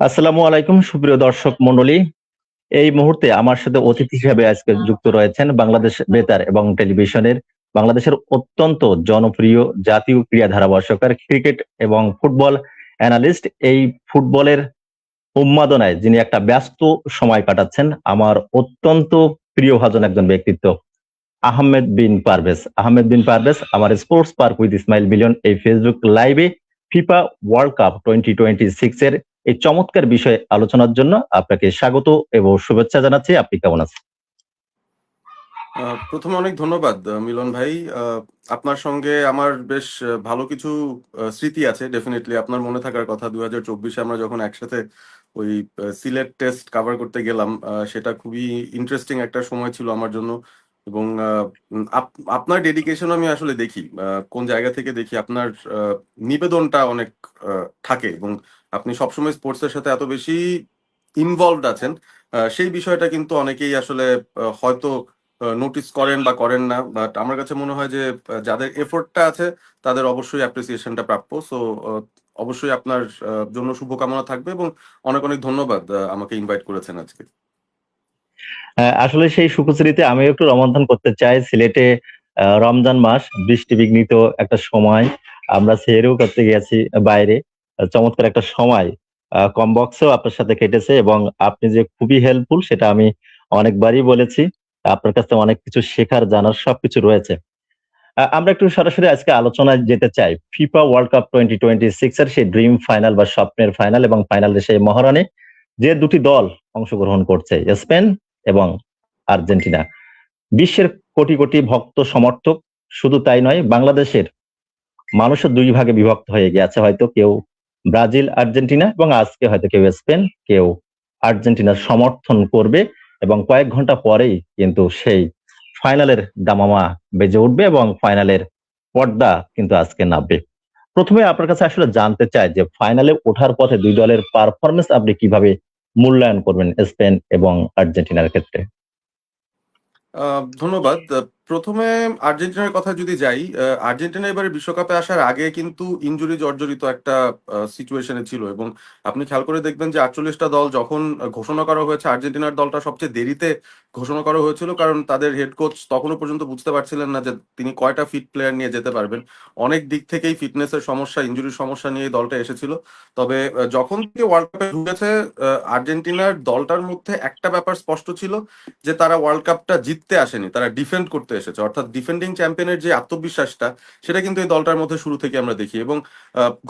আসসালামু আলাইকুম সুপ্রিয় দর্শক মণ্ডলী। এই মুহূর্তে আমার সাথে অতিথি হিসেবে আজকে যুক্ত রয়েছেন বাংলাদেশ বেতার এবং টেলিভিশনের বাংলাদেশের অত্যন্ত জনপ্রিয় জাতীয় ক্রীড়া ধারাভাষ্যকার, ক্রিকেট এবং ফুটবল অ্যানালিস্ট। এই ফুটবলের উন্মাদনায় যিনি একটা ব্যস্ত সময় কাটাচ্ছেন, আমার অত্যন্ত প্রিয়ভাজন একজন ব্যক্তিত্ব, আহমেদ বিন পারভেজ আমার sports park with Ismail million এই ফেসবুক লাইভে ফিফা ওয়ার্ল্ড কাপ 2026 এর এই চমৎকার বিষয়ে আলোচনার জন্য আপনাকে স্বাগত এবং শুভেচ্ছা জানাচ্ছি। আপনি কেমন আছেন? প্রথমে অনেক ধন্যবাদ মিলন ভাই। আপনার সঙ্গে আমার বেশ ভালো কিছু স্মৃতি আছে। ডেফিনেটলি আপনার মনে থাকার কথা, 2024-এ আমরা যখন একসাথে ওই সিলেট টেস্ট কভার করতে গেলাম, সেটা খুবই ইন্টারেস্টিং একটা সময় ছিল আমার জন্য। এবং আপনার ডেডিকেশন আমি আসলে দেখি, কোন জায়গা থেকে দেখি আপনার নিবেদনটা অনেক থাকে, এবং আপনি সবসময় স্পোর্টসের সাথে এত বেশি ইনভলভড আছেন। সেই বিষয়টা কিন্তু অনেকেই আসলে হয়তো নোটিস করেন বা করেন না, বাট আমার কাছে মনে হয় যে যাদের এফোর্টটা আছে তাদের অবশ্যই অ্যাপ্রিসিয়েশনটা প্রাপ্য। সো অবশ্যই আপনার জন্য শুভকামনা থাকবে, এবং অনেক অনেক ধন্যবাদ আমাকে ইনভাইট করেছেন আজকে। আসলে সেই সুখস্মৃতিতে আমি একটু রোমন্থন করতে চাই। সিলেটে রমজান মাস, বৃষ্টি বিঘ্নিত একটা সময়, আমরা সেহেরিও করতে গেছি বাইরে। চমৎকার একটা সময় কম বক্সেও আপনার সাথে কেটেছে, এবং আপনি যে খুবই হেল্পফুল সেটা আমি অনেকবারই বলেছি। আপনার কাছে অনেক কিছু শেখার জানার সবকিছু রয়েছে। আমরা একটু সরাসরি আজকে আলোচনায় যেতে চাই ফিফা ওয়ার্ল্ড কাপ 2026 এর সেই ড্রিম ফাইনাল বা স্বপ্নের ফাইনাল, এবং ফাইনালের সেই মহারণে যে দুটি দল অংশগ্রহণ করছে, স্পেন এবং আর্জেন্টিনা। বিশ্বের কোটি কোটি ভক্ত সমর্থক, শুধু তাই নয়, বাংলাদেশের মানুষও দুই ভাগে বিভক্ত হয়ে গেছে। হয়তো কেউ ব্রাজিল আর্জেন্টিনা, এবং আজকে হয়তো কেউ স্পেন, কেউ আর্জেন্টিনার সমর্থন করবে, এবং কয়েক ঘন্টা পরেই কিন্তু সেই ফাইনালের দামামা বেজে উঠবে এবং ফাইনালের পর্দা কিন্তু আজকে নামবে। প্রথমে আপনার কাছে আসলে জানতে চাই যে ফাইনালে ওঠার পথে দুই দলের পারফরমেন্স আপনি কিভাবে মূল্যায়ন করবেন স্পেন এবং আর্জেন্টিনার ক্ষেত্রে? ধন্যবাদ। প্রথমে আর্জেন্টিনার কথা যদি যাই, আর্জেন্টিনা এবারে বিশ্বকাপে আসার আগে কিন্তু ইনজুরি জর্জরিত একটা সিচুয়েশনে ছিল, এবং আপনি খেয়াল করে দেখবেন যে 48টা দল যখন ঘোষণা করা হয়েছে, আর্জেন্টিনার দলটা সবচেয়ে দেরিতে ঘোষণা করা হয়েছিল, কারণ তাদের হেড কোচ তখনও পর্যন্ত বুঝতে পারছিলেন না যে তিনি কয়টা ফিট প্লেয়ার নিয়ে যেতে পারবেন। অনেক দিক থেকেই ফিটনেসের সমস্যা, ইনজুরির সমস্যা নিয়ে দলটা এসেছিল। তবে যখন থেকে ওয়ার্ল্ড কাপে ঢুকেছে, আর্জেন্টিনার দলটার মধ্যে একটা ব্যাপার স্পষ্ট ছিল, যে তারা ওয়ার্ল্ড কাপটা জিততে আসেনি, তারা ডিফেন্ড করতে এসেছে। অর্থাৎ ডিফেন্ডিং চ্যাম্পিয়নের যে আত্মবিশ্বাসটা, সেটা কিন্তু এই দলটার মধ্যে শুরু থেকে আমরা দেখি। এবং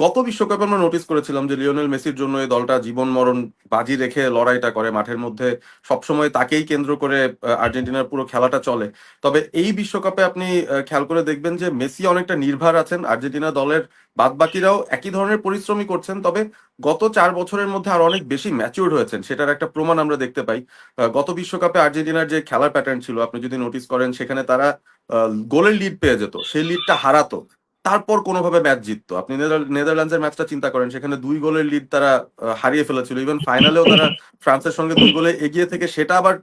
গত বিশ্বকাপে আমরা নোটিস করেছিলাম যে লিওনেল মেসির জন্য এই দলটা জীবন মরণ বাজি রেখে লড়াইটা করে মাঠের মধ্যে, সবসময় তাকেই কেন্দ্র করে আর্জেন্টিনার পুরো খেলাটা চলে। তবে এই বিশ্বকাপে আপনি খেয়াল করে দেখবেন যে মেসি অনেকটা নির্ভর আছেন, আর্জেন্টিনা দলের বাদবাকিরাও একই ধরনের পরিশ্রমী করছেন, তবে গত 4 বছরের মধ্যে আর অনেক বেশি ম্যাচিউরড হয়েছেন, সেটার একটা প্রমাণ আমরা দেখতে পাই। গত বিশ্বকাপে আর্জেন্টিনার যে খেলার প্যাটার্ন ছিল, আপনি যদি নোটিস করেন, সেখানে তারা গোলের লিড পেয়ে যেত, সেই লিডটা হারাতো, তারপর কোনোভাবে ম্যাচ জিততো। আপনি নেদারল্যান্ডসের ম্যাচটা চিন্তা করেন, সেখানে 2 গোলের লিড তারা হারিয়ে ফেলেছিল। ইভেন ফাইনালেও তারা ফ্রান্সের সঙ্গে 2 গোলে এগিয়ে থেকে সেটা আবার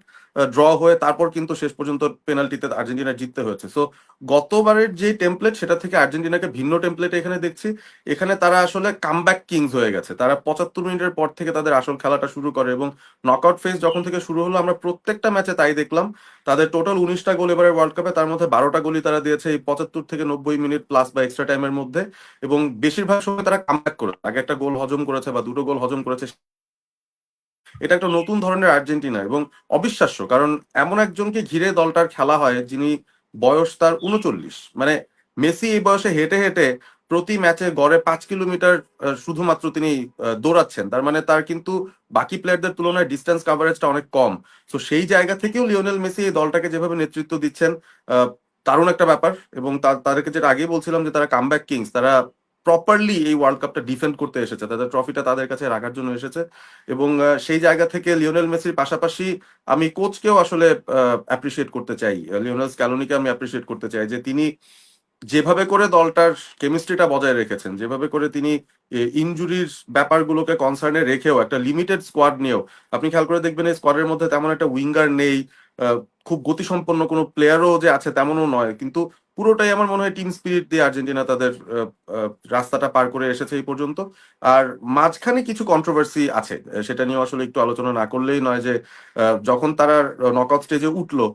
ড্র হয়ে তারপর কিন্তু শেষ পর্যন্ত পেনাল্টিতে আর্জেন্টিনা জিততে হয়েছে। সো গতবারের যে টেমপ্লেট, সেটা থেকে আর্জেন্টিনাকে ভিন্ন টেমপ্লেটে এখানে দেখছি। এখানে তারা আসলে কামব্যাক কিংস হয়ে গেছে। তারা 75 মিনিটের পর থেকে তাদের আসল খেলাটা শুরু করে, এবং নকআউট ফেজ যখন থেকে শুরু হলো, আমরা প্রত্যেকটা ম্যাচে তাই দেখলাম। তাদের টোটাল 19টা গোল এবারে ওয়ার্ল্ড কাপে, তার মধ্যে 12টা গোলই তারা দিয়েছে এই 75 থেকে 90 মিনিট প্লাস বা এক্সট্রা টাইমের মধ্যে। এবং বেশিরভাগ সময় তারা কামব্যাক করেছে, আগে একটা গোল হজম করেছে বা 2টো গোল হজম করেছে। এটা একটা নতুন ধরনের আর্জেন্টিনা, এবং অবিশ্বাস্য, কারণ এমন একজনকে ঘিরে দলটার খেলা হয় যিনি বয়স তার 39। মানে মেসি এই বয়সে হেঁটে হেঁটে প্রতি ম্যাচে গড়ে 5 কিলোমিটার শুধুমাত্র তিনি দৌড়াচ্ছেন। তার মানে তার কিন্তু বাকি প্লেয়ারদের তুলনায় ডিস্টেন্স কাভারেজটা অনেক কম। তো সেই জায়গা থেকেও লিওনেল মেসি এই দলটাকে যেভাবে নেতৃত্ব দিচ্ছেন, আহ, দারুণ একটা ব্যাপার। এবং তাদেরকে যেটা আগেই বলছিলাম যে তারা কামব্যাক কিংস, তারা প্রপারলি এই ওয়ার্ল্ড কাপটা ডিফেন্ড করতে এসেছে, তাদের ট্রফিটা তাদের কাছে রাখার জন্য এসেছে। এবং সেই জায়গা থেকে লিওনেল মেসির পাশাপাশি আমি কোচকেও আসলে অ্যাপ্রিসিয়েট করতে চাই, লিওনেল স্ক্যালোনিকে আমি অ্যাপ্রিসিয়েট করতে চাই, যে তিনি যেভাবে করে দলটার কেমিস্ট্রিটা বজায় রেখেছেন, যেভাবে করে তিনি ইনজুরির ব্যাপারগুলোকে কনসার্নে রেখেও একটা লিমিটেড স্কোয়াড নিয়েও, আপনি খেয়াল করে দেখবেন এই স্কোয়াডের মধ্যে তেমন একটা উইঙ্গার নেই, খুব গতিসম্পন্ন কোনো প্লেয়ারও যে আছে তেমনও নয়, কিন্তু পুরোটাই আমার মনে হয় টিম স্পিরিট দিয়ে আর্জেন্টিনা তাদের রাস্তাটা পার করে এসেছে এই পর্যন্ত। আর মাঝখানে কিছু কন্ট্রোভার্সি আছে, সেটা নিয়ে আসলে একটু আলোচনা না করলেই নয় যে যখন তারা নকআউট স্টেজে উঠলো,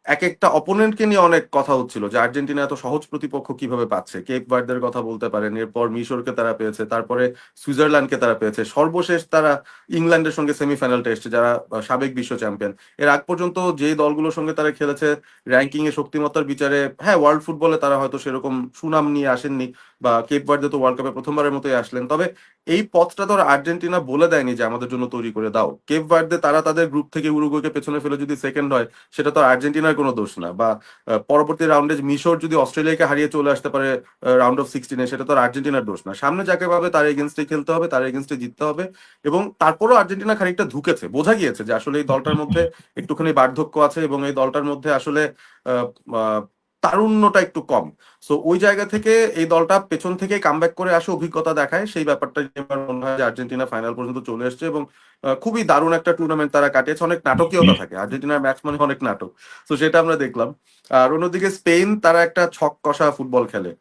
এক একটা অপোনেন্টকে নিয়ে অনেক কথা হচ্ছিল যে আর্জেন্টিনা এত সহজ প্রতিপক্ষ কিভাবে পাচ্ছে। কেপ ভার্দের কথা বলতে পারেন, এরপর মিশরকে তারা পেয়েছে, তারপরে সুইজারল্যান্ডকে তারা পেয়েছে, সর্বশেষ তারা ইংল্যান্ডের সঙ্গে সেমিফাইনালটা এসছে, যারা সাবেক বিশ্ব চ্যাম্পিয়ন। এর আগ পর্যন্ত যে দলগুলোর সঙ্গে তারা খেলেছে র্যাঙ্কিং এ শক্তিমত্তার বিচারে, হ্যাঁ ওয়ার্ল্ড ফুটবলে তারা হয়তো সেরকম সুনাম নিয়ে আসেননি, বা কেপ ভার্দে তো ওয়ার্ল্ড কাপে প্রথমবারের মতোই আসলেন, তবে এই পথটা তো আর আর্জেন্টিনা বলে দেয়নি যে আমাদের জন্য তৈরি করে দাও। কেপ ভার্দে তারা তাদের গ্রুপ থেকে উরুগুয়েকে পেছনে ফেলে যদি সেকেন্ড হয়, সেটা তো আর আর্জেন্টিনার কোনো দোষ না। বা পরবর্তী রাউন্ডে মিশর যদি অস্ট্রেলিয়াকে হারিয়ে চলে আসতে পারে রাউন্ড অফ 16-এ, সেটা তো আর আর্জেন্টিনার দোষ না। সামনে যাকে পাবে তার এগেনস্টে খেলতে হবে, তার এগেনস্টে জিততে হবে। এবং তারপরও আর্জেন্টিনা খানিকটা ধুকেছে, বোঝা গিয়েছে যে আসলে এই দলটার মধ্যে একটুখানি বার্ধক্য আছে, এবং এই দলটার মধ্যে আসলে আহ, আহ, তারুণ্যটা একটু কম। সো ওই জায়গা থেকে এই দলটা পেছন থেকে কামব্যাক করে আসে, অভিজ্ঞতা দেখায়, সেই ব্যাপারটা নিয়ে আমার মনে হয় যে আর্জেন্টিনা ফাইনাল পর্যন্ত চলে এসেছে। এবং খুবই দারুণ একটা টুর্নামেন্ট তারা কাটিয়েছে, অনেক নাটকীয়তা থাকে আর্জেন্টিনার ম্যাচ, মানে অনেক নাটক। তো সেটা আমরা দেখলাম। আর অন্যদিকে স্পেন, তারা একটা ছক কষা ফুটবল খেলে।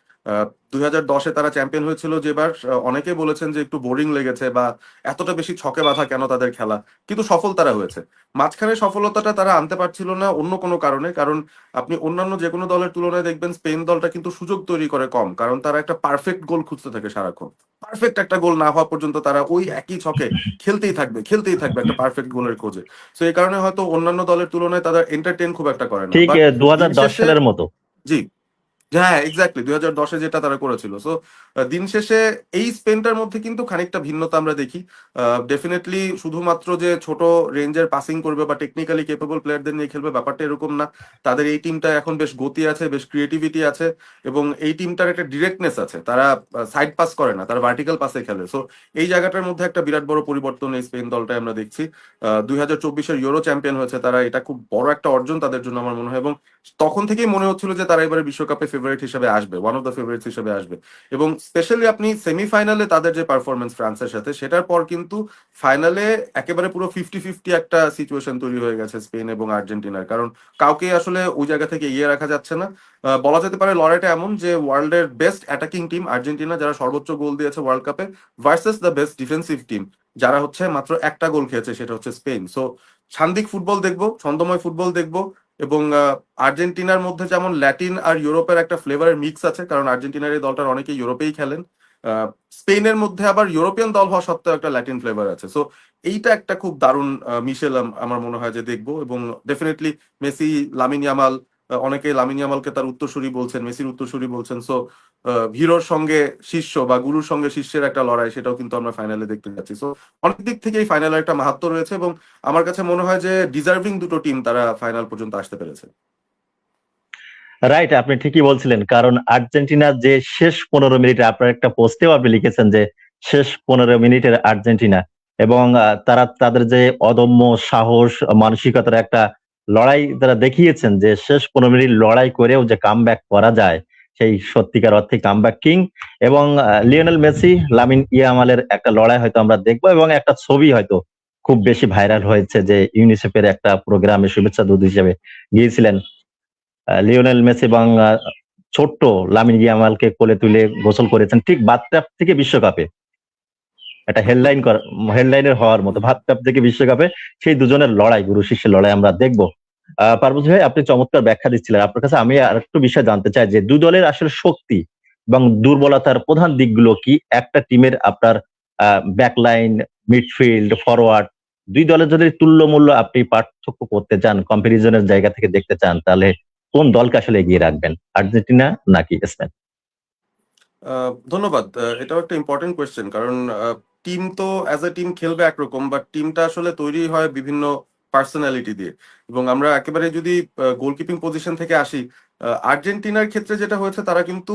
2010-এ তারা চ্যাম্পিয়ন হয়েছিল, যেবার অনেকে বলেছেন যে একটু বোরিং লেগেছে, বা এতটা বেশি ছকে বাঁধা কেন তাদের খেলা, কিন্তু সফল তারা হয়েছে। মাঝখানে সফলতাটা তারা আনতে পারছিল না অন্য কোনো কারণে, কারণ আপনি অন্যান্য যে কোনো দলের তুলনায় দেখবেন স্পেন দলটা কিন্তু সুযোগ তৈরি করে কম, কারণ তারা একটা পারফেক্ট গোল খুঁজতে থাকে সারাক্ষণ। পারফেক্ট একটা গোল না হওয়া পর্যন্ত তারা ওই একই ছকে খেলতেই থাকবে, খেলতেই থাকবে একটা পারফেক্ট গোলের খোঁজে। তো এই কারণে হয়তো অন্যান্য দলের তুলনায় তাদের এন্টারটেইন খুব একটা করে না, ঠিক বাট দিন 2010 শেষে। সালের মতো। জি, হ্যাঁ এক্স্যাক্টলি 2010-এ যেটা তারা করেছিল। সো দিন শেষে এই স্পেনটার মধ্যে কিন্তু খানিকটা ভিন্নতা আমরা দেখি। ডেফিনেটলি শুধুমাত্র যে ছোট রেঞ্জের পাসিং করবে বা টেকনিক্যালি কেপেবল প্লেয়ারদের নিয়ে খেলবে, ব্যাপারটা এরকম না। তাদের এই টিমটা এখন বেশ গতি আছে, বেশ ক্রিয়েটিভিটি আছে, এবং এই টিমটার একটা ডিরেক্টনেস আছে। তারা সাইড পাস করে না, তারা ভার্টিক্যাল পাসে খেলে। সো এই জায়গাটার মধ্যে একটা বিরাট বড় পরিবর্তন এই স্পেন দলটাই আমরা দেখছি। 2024-এর ইউরো চ্যাম্পিয়ন হয়েছে তারা, এটা খুব বড় একটা অর্জন তাদের জন্য আমার মনে হয়। এবং তখন থেকেই মনে হচ্ছিল যে তারা এবারে বিশ্বকাপে ফেভারিট হিসেবে আসবে, ওয়ান অফ দ্য ফেভারিটস হিসেবে আসবে। এবং স্পেশালি আপনি সেমিফাইনালে তাদের যে পারফরমেন্স ফ্রান্সের সাথে, সেটার পর কিন্তু ফাইনালে একেবারে পুরো 50-50 একটা সিচুয়েশন তৈরি হয়ে গেছে স্পেন এবং আর্জেন্টিনার, কারণ কাউকে আসলে ওই জায়গা থেকে এগিয়ে রাখা যাচ্ছে না। বলা যেতে পারে লড়াইটা এমন যে ওয়ার্ল্ডের বেস্ট অ্যাটাকিং টিম আর্জেন্টিনা, যারা সর্বোচ্চ গোল দিয়েছে ওয়ার্ল্ড কাপে, versus the best defensive team, যারা হচ্ছে মাত্র একটা গোল খেয়েছে, সেটা হচ্ছে স্পেন। সো সান্দিক ফুটবল দেখবো, ছন্দময় ফুটবল দেখবো। এবং আর্জেন্টিনার মধ্যে যেমন ল্যাটিন আর ইউরোপের একটা ফ্লেভারের মিক্স আছে, কারণ আর্জেন্টিনার এই দলটার অনেকে ইউরোপেই খেলেন। স্পেনের মধ্যে আবার ইউরোপিয়ান দল হওয়া সত্ত্বেও একটা ল্যাটিন ফ্লেভার আছে। সো এইটা একটা খুব দারুণ মিশেল আমার মনে হয় যে দেখবো। এবং ডেফিনেটলি মেসি, লামিন ইয়ামাল, অনেকে লামিন ইয়ামালকে তার উত্তরসূরি বলছেন, মেসির উত্তরসূরি বলছেন। সো হিরোর সঙ্গে শিষ্য বা গুরুর সঙ্গে শিষ্যের একটা লড়াই, সেটাও কিন্তু আমরা ফাইনালে দেখতে যাচ্ছি। সো অনেক দিক থেকে এই ফাইনালে একটা মাহাত্ম্য রয়েছে, এবং আমার কাছে মনে হয় যে ডিজার্ভিং দুটো টিম তারা ফাইনাল পর্যন্ত আসতে পেরেছে। রাইট, আপনি ঠিকই বলছিলেন, কারণ আর্জেন্টিনার যে শেষ 15 মিনিটে, আপনার একটা পোস্টেও আপনি লিখেছেন যে শেষ 15 মিনিটের আর্জেন্টিনা, এবং তারা তাদের যে অদম্য সাহস, মানসিকতার একটা লড়াই তারা দেখিয়েছেন, যে শেষ 15 মিনিট লড়াই করেও যে কামব্যাক করা যায়, সেই সত্যিকার অর্থে কামব্যাক কিং। এবং লিওনেল মেসি, লামিন ইয়ামালের একটা লড়াই হয়তো আমরা দেখবো, এবং একটা ছবি হয়তো খুব বেশি ভাইরাল হয়েছে, যে ইউনিসেফের একটা প্রোগ্রামে শুভেচ্ছা দূত হিসেবে গিয়েছিলেন লিওনেল মেসি, এবং ছোট্ট লামিন ইয়ামালকে কোলে তুলে গোসল করেছেন ঠিক বাথটাব থেকে বিশ্বকাপে। একটা হুম, হেডলাইনের হওয়ার মতো, বাথটাব থেকে বিশ্বকাপে সেই দুজনের লড়াই, গুরু শিষ্যের লড়াই আমরা দেখবো। পারভেজ ভাই, আপনি চমৎকার ব্যাখ্যা দিচ্ছিলেন। আপনার কাছে আমি আর একটু বিষয় জানতে চাই, যে দুই দলের আসলে শক্তি এবং দুর্বলতার প্রধান দিকগুলো কি? একটা টিমের আপনার ব্যাকলাইন, মিডফিল্ড, ফরওয়ার্ড, দুই দলের যদি তুল্যমূল্য আপনি পার্থক্য করতে চান, কম্পারিজনের জায়গা থেকে দেখতে চান, তাহলে কোন দলকে আসলে এগিয়ে রাখবেন, আর্জেন্টিনা নাকি স্পেন? ধন্যবাদ। এটাও একটা ইম্পর্টেন্ট কোয়েশ্চেন, কারণ টিম তো অ্যাজ এ টিম খেলবে একরকম, বাট টিমটা আসলে তৈরি হয় বিভিন্ন পার্সোনালিটি দিয়ে। এবং আমরা একেবারে যদি গোলকিপিং পজিশন থেকে আসি, আর্জেন্টিনার ক্ষেত্রে যেটা হয়েছে, তারা কিন্তু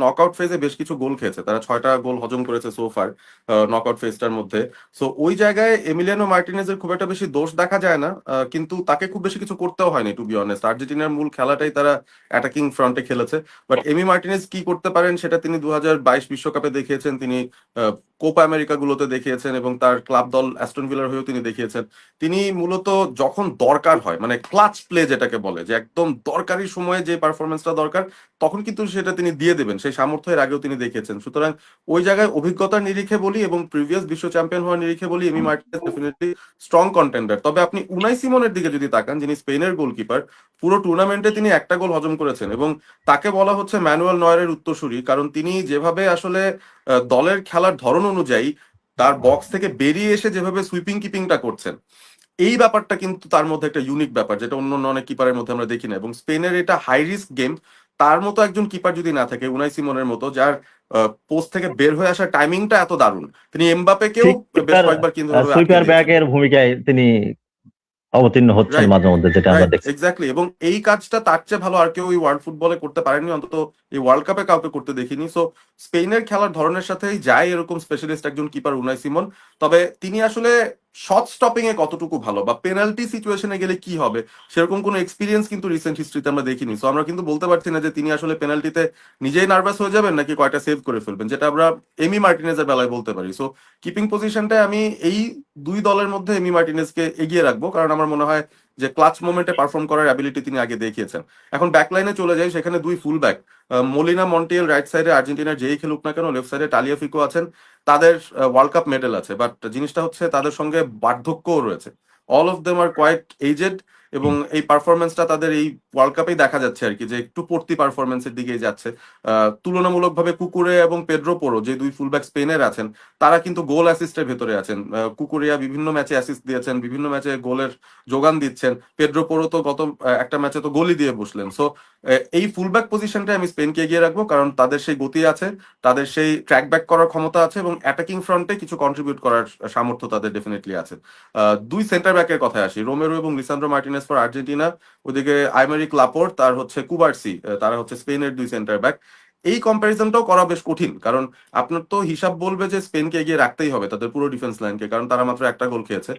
নকআউট ফেজে বেশ কিছু গোল খেয়েছে, তারা 6টা গোল হজম করেছে সোফার নকআউট ফেজটার মধ্যে। সো ওই জায়গায় এমিলিয়ানো মার্টিনেজের খুব একটা বেশি দোষ দেখা যায় না, কিন্তু তাকে খুব বেশি কিছু করতেও হয়নি টু বি অনেস্ট। আর্জেন্টিনার মূল খেলাটাই তারা অ্যাটাকিং ফ্রন্টে খেলেছে। বাট এমি মার্টিনেজ কি করতে পারেন সেটা তিনি 2022 বিশ্বকাপে দেখিয়েছেন, তিনি কোপা আমেরিকা গুলোতে দেখিয়েছেন, এবং তার ক্লাব দল অ্যাস্টন ভিলার হয়েও তিনি দেখিয়েছেন। তিনি মূলত যখন দরকার হয়, মানে ক্লাচ প্লে যেটাকে বলে, যে একদম দরকারি সময়ে যে পারফরমেন্সটা দরকার, তখন কিন্তু সেটা তিনি দিয়ে দেবেন, সেই সামর্থ্য এর আগেও তিনি দেখিয়েছেন। সুতরাং ওই জায়গায় অভিজ্ঞতার নিরিখে বলি এবং প্রিভিয়াস বিশ্ব চ্যাম্পিয়ন হওয়ার নিরিখে বলি, Emi Martinez definitely strong contender. তবে আপনি উনাই সিমনের দিকে যদি তাকান, যিনি স্পেনের গোলকিপার, পুরো টুর্নামেন্টে তিনি একটা গোল হজম করেছেন এবং তাকে বলা হচ্ছে ম্যানুয়েল নয়ারের উত্তরসূরি, কারণ তিনি যেভাবে আসলে দলের খেলার ধরন অনুযায়ী তার বক্স থেকে বেরিয়ে এসে যেভাবে সুইপিং কিপিংটা করছেন, এই ব্যাপারটা কিন্তু তার মধ্যে একটা ইউনিক ব্যাপার, যেটা অন্য অন্য অনেক কিপারের মধ্যে আমরা দেখি না। এবং স্পেনের এটা হাই রিস্ক গেম, তার মতো একজন কিপার যদি না থাকে, উনাই সিমনের মতো, যার পোস্ট থেকে বের হয়ে আসার টাইমিংটা এত দারুণ, তিনি এমবাপেকেও ঠিক বেশ সুইপার কয়েকবার কিন্তু ওভাবে সুইপার আটকে দিয়েছেন। ব্যাকের ভূমিকায় তিনি অবতীর্ণ হচ্ছেন রাইট, মাঝে মধ্যে, যেটা আমরা রাইট, দেখছি। এক্স্যাক্টলি। এবং এই কাজটা তার চেয়ে ভালো আর কেউ এই ওয়ার্ল্ড ফুটবলে করতে পারেনি, অন্তত এই ওয়ার্ল্ড কাপে কাউকে করতে দেখিনি। সো স্পেনের খেলার ধরনের সাথেই যায় এরকম স্পেশালিস্ট একজন কিপার উনাই সিমন। তবে তিনি আসলে শট স্টপিং এ কতটুকু ভালো বা পেনাল্টি সিচুয়েশনে গেলে কি হবে, সেরকম কোনো এক্সপিরিয়েন্স কিন্তু রিসেন্ট হিস্ট্রিতে আমরা দেখিনি। সো আমরা কিন্তু বলতে পারছি না যে তিনি আসলে পেনাল্টিতে নিজেই নার্ভাস হয়ে যাবেন নাকি কয়টা সেভ করে ফেলবেন, যেটা আমরা এমি মার্টিনেজের বেলায় বলতে পারি। সো কিপিং পজিশনটায় আমি এই দুই দলের মধ্যে এমি মার্টিনেজকে এগিয়ে রাখবো, কারণ আমার মনে হয় যে ক্লাচ মোমেন্টে পারফর্ম করার অ্যাবিলিটি তিনি আগে দেখিয়েছেন। এখন ব্যাকলাইনে চলে যাই, সেখানে দুই full back, Molina Montiel right সাইডে, আর্জেন্টিনার যেই খেলুক না কেন, লেফট সাইডে টালিয়াফিকো আছেন। তাদের ওয়ার্ল্ড কাপ মেডেল আছে, বাট জিনিসটা হচ্ছে তাদের সঙ্গে বার্ধক্যও রয়েছে। All of them are quite aged, এবং এই পারফরমেন্সটা তাদের এই ওয়ার্ল্ড কাপেই দেখা যাচ্ছে আর কি, যে একটু পড়তি পারফরমেন্সের দিকেই যাচ্ছে। তুলনামূলকভাবে কুকুরে এবং পেড্রো পোরো, যে দুই ফুলব্যাক স্পেনের আছেন, তারা কিন্তু গোল অ্যাসিস্টের ভেতরে আছেন। কুকুরিয়া বিভিন্ন ম্যাচে অ্যাসিস্ট দিয়েছেন, বিভিন্ন ম্যাচে গোলের যোগান দিচ্ছেন। পেড্রো পোরো তো গত একটা ম্যাচে তো গোলই দিয়ে বসলেন। সো এই ফুলব্যাক পজিশনটা আমি স্পেনকে এগিয়ে রাখবো, কারণ তাদের সেই গতি আছে, তাদের সেই ট্র্যাক ব্যাক করার ক্ষমতা আছে, এবং অ্যাটাকিং ফ্রন্টে কিছু কন্ট্রিবিউট করার সামর্থ্য তাদের ডেফিনেটলি আছে। দুই সেন্টার ব্যাকের কথায় আসি, রোমেরো এবং লিসান্দ্রো মার্টিনেজ ফর আর্জেন্টিনা, ওদিকে আইমেরিক লাপোর্ট, তার হচ্ছে কুবার্সি, তারা হচ্ছে স্পেনের দুই সেন্টার ব্যাক। এই কম্প্যারিজনটাও করা বেশ কঠিন, কারণ আপনার তো হিসাব বলবে যে স্পেনকে এগিয়ে রাখতেই হবে তাদের পুরো ডিফেন্স লাইনকে, কারণ তারা মাত্র একটা গোল খেয়েছে।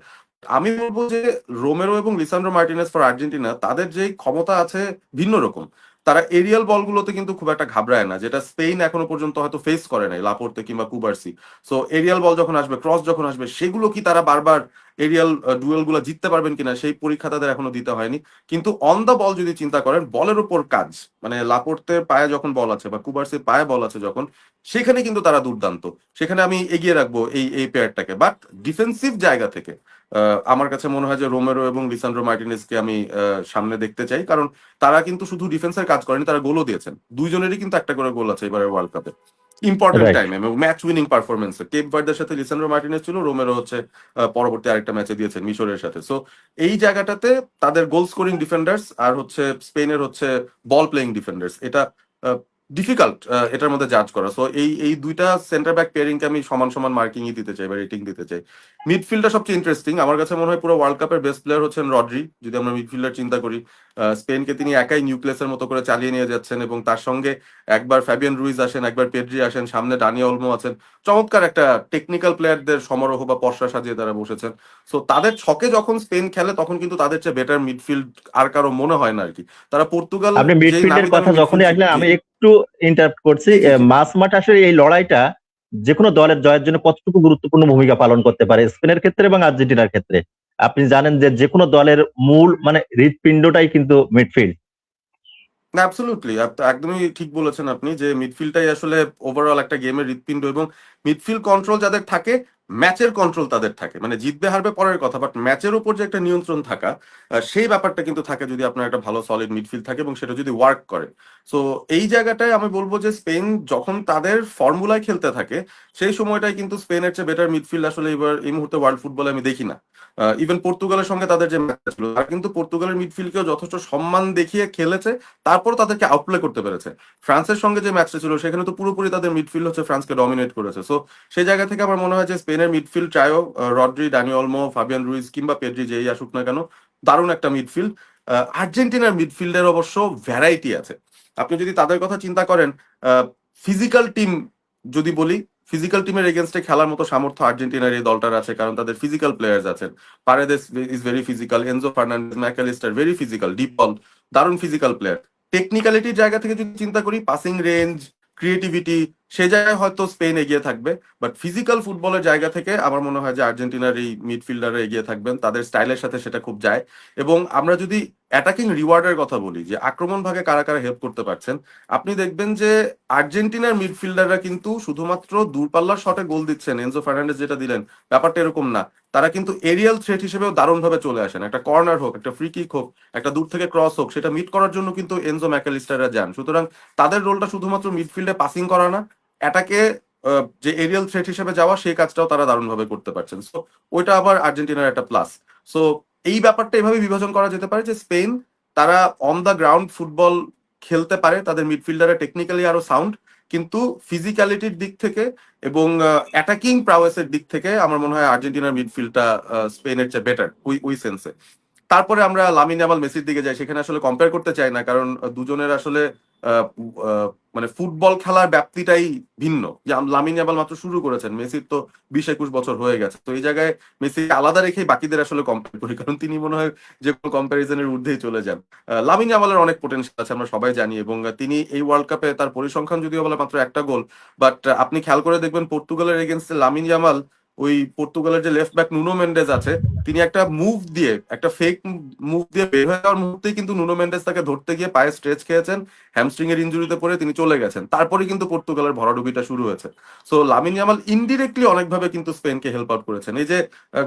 আমি বলবো যে রোমেরো এবং লিসান্ড্রো মার্টিনেজ ফর আর্জেন্টিনা, তাদের যে ক্ষমতা আছে ভিন্ন রকম। তারা এরিয়াল বলগুলোতে কিন্তু খুব একটা ঘাবড়ায় না, যেটা স্পেন এখনো পর্যন্ত হয়তো ফেস করে নাই, লাপোর্তে কিংবা কুবার্সি। সো এরিয়াল বল যখন আসবে, ক্রস যখন আসবে, সেগুলো কি তারা বারবার এরিয়াল ডুয়েল গুলো জিততে পারবেন কিনা, সেই পরীক্ষা তাদের এখনো দিতে হয়নি। কিন্তু অন দ্য বল যদি চিন্তা করেন, বলের উপর কাজ, মানে লাপোর্তের পায়ে যখন বল আছে বা কুবার্সির পায়ে বল আছে যখন, সেখানে কিন্তু তারা দুর্দান্ত। সেখানে আমি এগিয়ে রাখবো এই এই পেয়ারটাকে। বাট ডিফেন্সিভ জায়গা থেকে আমার কাছে মনে হয় যে রোমেরো এবং লিসান্ড্রো মার্টিনেজকে আমি সামনে দেখতে চাই, কারণ তারা কিন্তু শুধু ডিফেন্সের কাজ করেনি, তারা গোলও দিয়েছেন। দুইজনেরই কিন্তু একটা করে গোল আছে এবারে ওয়ার্ল্ড কাপে, ইম্পর্টেন্ট রাইট। টাইমে এবং ম্যাচ উইনিং পারফরমেন্সে। কেপ ভার্দের সাথে লিসান্ড্রো মার্টিনেজ ছিল, রোমেরো হচ্ছে পরবর্তী আরেকটা ম্যাচে দিয়েছেন মিশরের সাথে। সো এই জায়গাটাতে তাদের গোল স্কোরিং ডিফেন্ডার্স আর হচ্ছে স্পেনের হচ্ছে বল প্লেইং ডিফেন্ডার্স, এটা ডিফিকাল্ট এটার মধ্যে জাজ করা। সো এই এই দুইটা সেন্টার ব্যাক পেয়ারিংকে আমি সমান সমান মার্কিংই দিতে চাই বা রেটিং দিতে চাই। মিডফিল্ডটা সবচেয়ে ইন্টারেস্টিং আমার কাছে মনে হয়। পুরো ওয়ার্ল্ড কাপের বেস্ট প্লেয়ার হচ্ছেন রড্রি, যদি আমরা মিডফিল্ডার চিন্তা করি। স্পেনকে তিনি একাই নিউক্লিয়াসের মতো করে চালিয়ে নিয়ে যাচ্ছেন, এবং তার সঙ্গে একবার ফ্যাবিয়ান রুইজ আসেন, একবার পেড্রি আসেন, সামনে ডানি অলমো আছেন। চমৎকার একটা টেকনিক্যাল প্লেয়ারদের সমারোহ বা পসরা সাজিয়ে তারা বসেছেন। সো তাদের ছকে যখন স্পেন খেলে, তখন কিন্তু তাদের চেয়ে বেটার মিডফিল্ড আর কারো মনে হয় না আর কি। তারা পর্তুগাল আপনি যেই মিডফিল্ডের নামি দামি কথা মিডফিল্ড যখনই ছিল, আসলেন, জি আমি একটু ইন্টারাপ্ট করছি। জি জি জি। মাঝ মাঠ আসলে এই লড়াইটা যে কোনো দলের জয়ের জন্য কতটুকু গুরুত্বপূর্ণ ভূমিকা পালন করতে পারে স্পেনের ক্ষেত্রে এবং আর্জেন্টিনার ক্ষেত্রে। আপনি জানেন যে যে কোনো দলের মূল মানে হৃৎপিণ্ডটাই কিন্তু মিডফিল্ড। না, অ্যাবসলিউটলি একদমই ঠিক বলেছেন আপনি, যে মিডফিল্ডটাই আসলে ওভারঅল একটা গেমের হৃৎপিণ্ড। এবং মিডফিল্ড কন্ট্রোল যাদের থাকে, ম্যাচের কন্ট্রোল তাদের থাকে, মানে জিতবে হারবে পরের কথা, বাট ম্যাচের উপর যে একটা নিয়ন্ত্রণ থাকা, সেই ব্যাপারটা কিন্তু থাকে যদি আপনার একটা ভালো সলিড মিডফিল্ড থাকে এবং সেটা যদি ওয়ার্ক করে। সো এই জায়গাটায় আমি বলবো যে স্পেন যখন তাদের ফর্মুলায় খেলতে থাকে, সেই সময়টাই কিন্তু স্পেনের চেয়ে বেটার মিডফিল্ড আসলে এবার এই মুহূর্তে ওয়ার্ল্ড ফুটবলে আমি দেখি না। ইভেন পর্তুগালের সঙ্গে তাদের যে ম্যাচ ছিল, তারা কিন্তু পর্তুগালের মিডফিল্ডকেও যথেষ্ট সম্মান দেখিয়ে খেলেছে, তারপর তাদেরকে আউটপ্লে করতে পেরেছে। ফ্রান্সের সঙ্গে যে ম্যাচটা ছিল, সেখানে তো পুরোপুরি তাদের মিডফিল্ড হচ্ছে ফ্রান্সকে ডমিনেট করেছে। সো সেই জায়গা থেকে আমার মনে হয় যে স্পেনের midfield trio, Rodri, Dani Olmo, Fabian Ruiz কিংবা পেড্রি, যেই আসুক না কেন, দারুণ একটা মিডফিল্ড। আর্জেন্টিনার মিডফিল্ডের অবশ্য ভ্যারাইটি আছে। আপনি যদি তাদের কথা চিন্তা করেন, ফিজিক্যাল টিম যদি বলি, ফিজিক্যাল টিমের এগেনস্টে খেলার মতো সামর্থ্য আর্জেন্টিনার এই দলটার আছে, কারণ তাদের ফিজিক্যাল প্লেয়ার্স আছেন। Paredes is very physical, Enzo Fernandez, Mac Allister very physical, De Paul, দারুণ ফিজিক্যাল প্লেয়ার। টেকনিক্যালিটির জায়গা থেকে যদি চিন্তা করি, পাসিং রেঞ্জ, ক্রিয়েটিভিটি, সেই জায়গায় হয়তো স্পেন এগিয়ে থাকবে, বাট ফিজিক্যাল ফুটবলের জায়গা থেকে আমার মনে হয় যে আর্জেন্টিনার এই মিডফিল্ডাররা এগিয়ে থাকবেন, তাদের স্টাইলের সাথে সেটা খুব যায়। এবং আমরা যদি অ্যাটাকিং রিওয়ার্ডের কথা বলি, যে আক্রমণ ভাগে কারা কারা হেল্প করতে পারছেন, আপনি দেখবেন যে আর্জেন্টিনার মিডফিল্ডাররা কিন্তু শুধুমাত্র দূরপাল্লার শটে গোল দিচ্ছেন, এনজো ফার্নান্ডেজ যেটা দিলেন, ব্যাপারটা এরকম না। তারা কিন্তু এরিয়াল থ্রেট হিসেবেও দারুণভাবে চলে আসেন। একটা কর্নার হোক, একটা ফ্রি কিক হোক, একটা দূর থেকে ক্রস হোক, সেটা মিট করার জন্য কিন্তু এনজো ম্যাকালিস্টাররা যান। সুতরাং তাদের রোলটা শুধুমাত্র মিডফিল্ডে পাসিং করা না, অ্যাটাকে যে এরিয়াল থ্রেট হিসেবে যাওয়া, সেই কাজটাও তারা দারুণভাবে করতে পারছেন। সো ওইটা আবার আর্জেন্টিনার একটা প্লাস। সো এই ব্যাপারটা এভাবে বিভাজন করা যেতে পারে যে স্পেন তারা অন দ্য গ্রাউন্ড ফুটবল খেলতে পারে, তাদের মিডফিল্ডাররা টেকনিক্যালি আরো সাউন্ড, কিন্তু ফিজিক্যালিটির দিক থেকে এবং অ্যাটাকিং প্রাওয়েসের দিক থেকে আমার মনে হয় আর্জেন্টিনার মিডফিল্ডটা স্পেনের চেয়ে বেটার ওই ওই সেন্সে। তারপরে আমরা লামিন ইয়ামাল মেসির দিকে যাই, সেখানে আসলে কম্পেয়ার করতে চাই না, কারণ দুজনের আসলে আহ, মানে ফুটবল খেলার ব্যাপ্তিটাই ভিন্ন। যে লামিন ইয়ামাল মাত্র শুরু করেছেন, মেসির তো 20-21 বছর হয়ে গেছে। তো এই জায়গায় মেসি আলাদা রেখেই বাকিদের আসলে কম্পেয়ার করি, কারণ তিনি মনে হয় যে কোনো কম্প্যারিজনের ঊর্ধ্বেই চলে যান। লামিন ইয়ামালের অনেক পোটেনশিয়াল আছে, আমরা সবাই জানি, এবং তিনি এই ওয়ার্ল্ড কাপে তার পরিসংখ্যান যদিও বলে মাত্র একটা গোল, বাট আপনি খেয়াল করে দেখবেন পর্তুগালের এগেনস্টে লামিন ইয়ামাল, ওই পর্তুগালের যে লেফট ব্যাক নুনো মেন্ডেজ আছে, তিনি একটা মুভ দিয়ে, একটা ফেক মুভ দিয়ে বের হয়ে যাওয়ার মুহূর্তেই কিন্তু নুনো মেন্ডেস তাকে ধরতে গিয়ে পায়ে স্ট্রেচ খেয়েছেন, হ্যামস্ট্রিং এর ইনজুরিতে পড়ে তিনি চলে গেছেন। তারপরে কিন্তু পর্তুগালের ভরাডুবিটা শুরু হয়েছে। সো লামিন ইয়ামাল ইনডিরেক্টলি অনেকভাবে কিন্তু স্পেনকে হেল্প আউট করেছেন। এই যে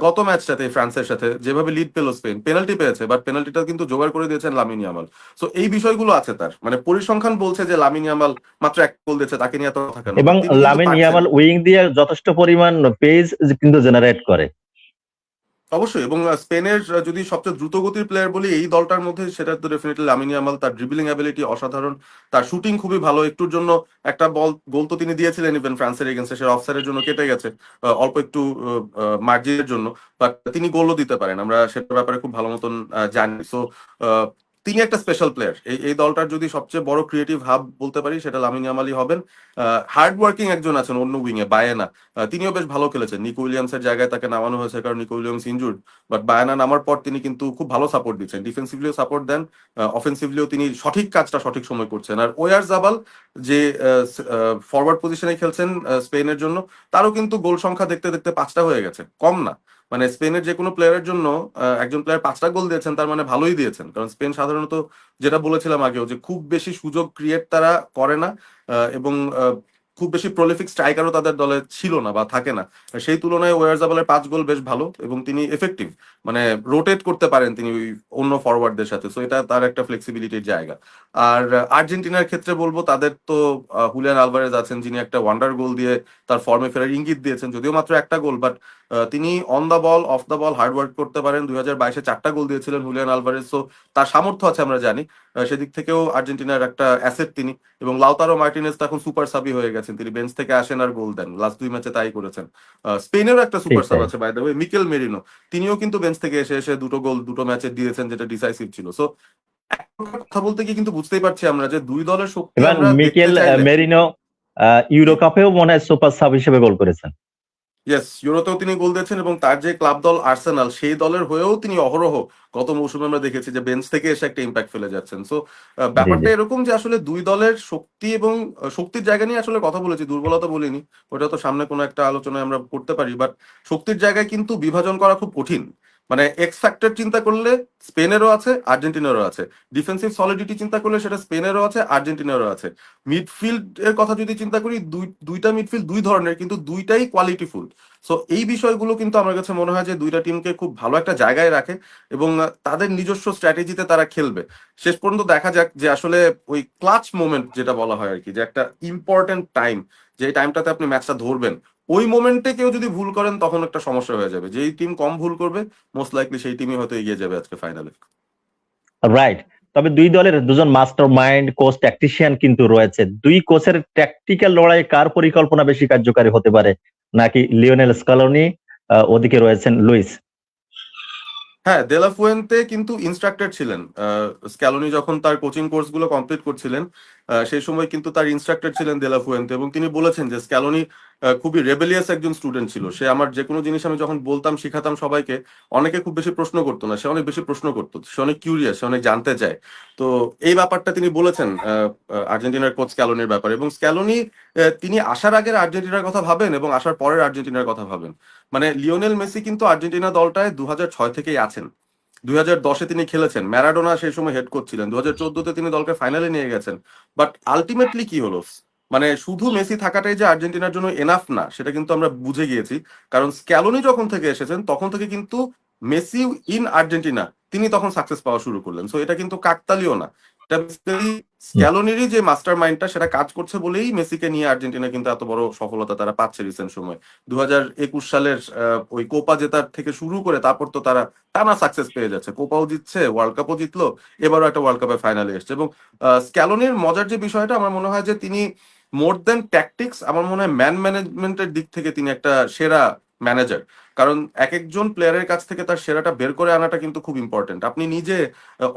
গত ম্যাচটাতে ফ্রান্সের সাথে যেভাবে লিড পেল স্পেন, পেনাল্টি পেয়েছে, বাট পেনাল্টিটা কিন্তু জোগাড় করে দিয়েছেন লামিন ইয়ামাল। সো এই বিষয়গুলো আছে তার, মানে পরিসংখ্যান বলছে যে লামিন ইয়ামাল মাত্র এক গোল দিয়েছে, তাকে নিয়ে এত কথা কেন, এবং বাট তিনি কিন্তু লামিন পারছেন। ইয়ামাল উইং দিয়ে যথেষ্ট পরিমাণ পেজ কিন্তু জেনারেট করে। অবশ্যই, এবং স্পেনের যদি সবচেয়ে দ্রুত গতির প্লেয়ার বলি এই দলটার মধ্যে, সেটা তো ডেফিনেটলি লামিন ইয়ামাল। তার ড্রিবলিং অ্যাবিলিটি অসাধারণ, তার শুটিং খুবই ভালো। একটুর জন্য একটা বল গোল তো তিনি দিয়েছিলেন ইভেন ফ্রান্সের এগেন্সে, সে অফসাইডের জন্য কেটে গেছে অল্প একটু মার্জিনের জন্য, বাট তিনি গোলও দিতে পারেন, আমরা সেটার ব্যাপারে খুব ভালো মতন জানি। সো তিনি একটা স্পেশাল প্লেয়ার। এই দলটার যদি সবচেয়ে বড় ক্রিয়েটিভ হাব বলতে পারি, সেটা লামিন ইয়ামালই হবেন। হার্ড ওয়ার্কিং একজন আছেন অন্য উইংয়ে, বায়েনা, তিনিও বেশ ভালো খেলেছেন। নিকো উইলিয়ামসের জায়গায় তাকে নামানো হয়েছে কারণ Nico Williams injured, but Bayana নামার পর তিনি কিন্তু খুব ভালো সাপোর্ট দিচ্ছেন, ডিফেন্সিভলিও সাপোর্ট দেন, অফেন্সিভলিও তিনি সঠিক কাজটা সঠিক সময় করছেন। আর ওয়ার জাবাল যে ফরওয়ার্ড পজিশনে খেলছেন স্পেনের জন্য, তারও কিন্তু গোল সংখ্যা দেখতে দেখতে 5টা হয়ে গেছে, কম না। মানে স্পেনের যে কোনো প্লেয়ারের জন্য একজন প্লেয়ার 5টা গোল দিয়েছেন, তার মানে ভালোই দিয়েছেন, কারণ স্পেন সাধারণত, যেটা বলেছিলাম আগেও, যে খুব বেশি সুযোগ ক্রিয়েট তারা করে না, এবং খুব বেশি প্রলিফিক স্ট্রাইকারও তাদের দলে ছিল না বা থাকে না। সেই তুলনায় ওয়ারজাবালের 5 গোল বেশ ভালো, এবং তিনি এফেক্টিভ, মানে রোটেট করতে পারেন তিনি ওই অন্য ফরওয়ার্ডদের সাথে। সো এটা তার একটা ফ্লেক্সিবিলিটির জায়গা। আর আর্জেন্টিনার ক্ষেত্রে বলবো, তাদের তো হুলিয়ান আলভারেজ আছেন, যিনি একটা ওয়ান্ডার গোল দিয়ে তার ফর্মে ফেরার ইঙ্গিত দিয়েছেন, যদিও মাত্র একটা গোল, বাট তিনি on the ball of the ball hard work করতে পারেন। 2022-এ 4টা গোল দিয়েছিলেন হুলিয়ান আলভারেজ। সো তার সামর্থ্য আছে, আমরা জানি। সেদিক থেকেও আর্জেন্টিনার একটা অ্যাসেট তিনি। এবং লাউতারো মার্টিনেজ তো এখন সুপার সাবই হয়ে গেছেন, তিনি বেঞ্চ থেকে আসেন আর গোল দেন, লাস্ট 2 ম্যাচে তাই করেছেন। স্পেনেরও একটা ঠিক সুপার সাব তাই। আছে by the way, Mikel Merino, তিনিও কিন্তু বেঞ্চ থেকে এসে এসে 2টো গোল 2টো ম্যাচে দিয়েছেন, যেটা ডিসাইসিভ ছিল। সো কথা বলতে গিয়ে কিন্তু বুঝতেই পারছি আমরা যে দুই দলের শক্তি এবং আমরা দেখতে মিকেল চাইলে। মেরিনো ইউরো কাপেও মনে হয় সুপার সাব হিসেবে গোল করেছেন। ইয়েস, ইউরোতেও তিনি গোল দিয়েছেন, এবং তার যে ক্লাব দল আর্সেনাল, সেই দলের হয়েও তিনি অহরহ গত মৌসুমে আমরা দেখেছি যে বেঞ্চ থেকে এসে একটা ইম্প্যাক্ট ফেলে যাচ্ছেন। সো জি ব্যাপারটা জি। এরকম যে আসলে দুই দলের শক্তি এবং শক্তির জায়গা নিয়ে আসলে কথা বলেছি, দুর্বলতা বলিনি। ওটা তো সামনে কোনো একটা আলোচনায় আমরা করতে পারি, বাট শক্তির জায়গায় কিন্তু বিভাজন করা খুব কঠিন। মানে এক্স ফ্যাক্টর চিন্তা করলে স্পেনেরও আছে, আর্জেন্টিনারও আছে। ডিফেন্সিভ সলিডিটি চিন্তা করলে সেটা স্পেনেরও আছে, আর্জেন্টিনারও আছে। মিডফিল্ড এর কথা যদি চিন্তা করি, দুইটা মিডফিল্ড দুই ধরনের, কিন্তু দুইটাই কোয়ালিটিফুল। সো এই বিষয়গুলো কিন্তু আমার কাছে মনে হয় যে দুইটা টিমকে খুব ভালো একটা জায়গায় রাখে, এবং তাদের নিজস্ব স্ট্র্যাটেজিতে তারা খেলবে। শেষ পর্যন্ত দেখা যাক যে আসলে ওই ক্লাচ মোমেন্ট যেটা বলা হয় আর কি, যে একটা ইম্পর্টেন্ট টাইম, যে টাইমটাতে আপনি ম্যাচটা ধরবেন, ওই মোমেন্টে কেউ যদি ভুল করেন তখন একটা সমস্যা হয়ে যাবে। যেই টিম কম ভুল করবে, মোস্ট লাইকলি সেই টিমই হয়তো এগিয়ে যাবে আজকে ফাইনালে। রাইট। তবে দুই দলের দুজন মাস্টার মাইন্ড কোচ ট্যাকটিশিয়ান কিন্তু রয়েছে। দুই কোচের ট্যাকটিক্যাল লড়াই কার পরিকল্পনা বেশি কার্যকারী হতে পারে, নাকি লিওনেল স্কালোনি, ওদিকে রয়েছেন লুইস? হ্যাঁ, দেলা ফুয়েন্তে কিন্তু ইনস্ট্রাক্টর ছিলেন। স্ক্যালোনি যখন তার কোচিং কোর্স গুলো কমপ্লিট করছিলেন, সেই সময় কিন্তু তার ইনস্ট্রাক্টর ছিলেন দেলা ফুয়েন্তে, এবং তিনি বলেছেন যে স্ক্যালোনি খুবই রেবেলিয়াস একজন স্টুডেন্ট ছিল। সে আমার যে কোনো জিনিস আমি যখন বলতাম শিখাতাম সবাইকে, অনেকে খুব বেশি প্রশ্ন করতো না, সে অনেক বেশি প্রশ্ন করতো, সে অনেক কিউরিয়াস, সে অনেক জানতে চায়। তো এই ব্যাপারটা তিনি বলেছেন আর্জেন্টিনার কোচ স্ক্যালোনির ব্যাপারে। এবং স্ক্যালোনি তিনি আসার আগের আর্জেন্টিনার কথা ভাবেন এবং আসার পরের আর্জেন্টিনার কথা ভাবেন। মানে লিওনেল মেসি কিন্তু আর্জেন্টিনা দলটায় 2006 থেকেই আছেন। 2010-এ তিনি খেলেছেন, ম্যারাডোনা সেই সময় হেড কোচ ছিলেন, 2014-তে তিনি দলকে ফাইনালে নিয়ে গেছেন। বাট আলটিমেটলি কি হলো, মানে শুধু মেসি থাকাটাই যে আর্জেন্টিনার জন্য এনাফ না, সেটা কিন্তু আমরা বুঝে গিয়েছি। কারণ স্ক্যালোনি যখন থেকে এসেছেন তখন থেকে কিন্তু মেসি ইন আর্জেন্টিনা তিনি তখন সাকসেস পাওয়া শুরু করলেন। সো এটা কিন্তু কাকতালীয় না, এটা বেসিক্যালি স্ক্যালোনিরই যে মাস্টার মাইন্ডটা সেটা কাজ করছে বলেই মেসিকে নিয়ে আর্জেন্টিনা কিন্তু এত বড় সফলতা তারা পাচ্ছে রিসেন্ট সময়। 2021 সালের ওই কোপা জেতার থেকে শুরু করে তারপর তো তারা টানা সাকসেস পেয়ে যাচ্ছে, কোপাও জিতছে, ওয়ার্ল্ড কাপও জিতলো, এবারও একটা ওয়ার্ল্ড কাপের ফাইনালে এসছে। এবং স্ক্যালোনির মজার যে বিষয়টা আমার মনে হয় যে তিনি মোর দেন ট্যাকটিক্স, আমার মনে হয় ম্যান ম্যানেজমেন্টের দিক থেকে তিনি একটা সেরা ম্যানেজার। কারণ এক একজন প্লেয়ারের কাছ থেকে তার সেরাটা বের করে আনাটা কিন্তু খুব ইম্পর্টেন্ট। আপনি নিজে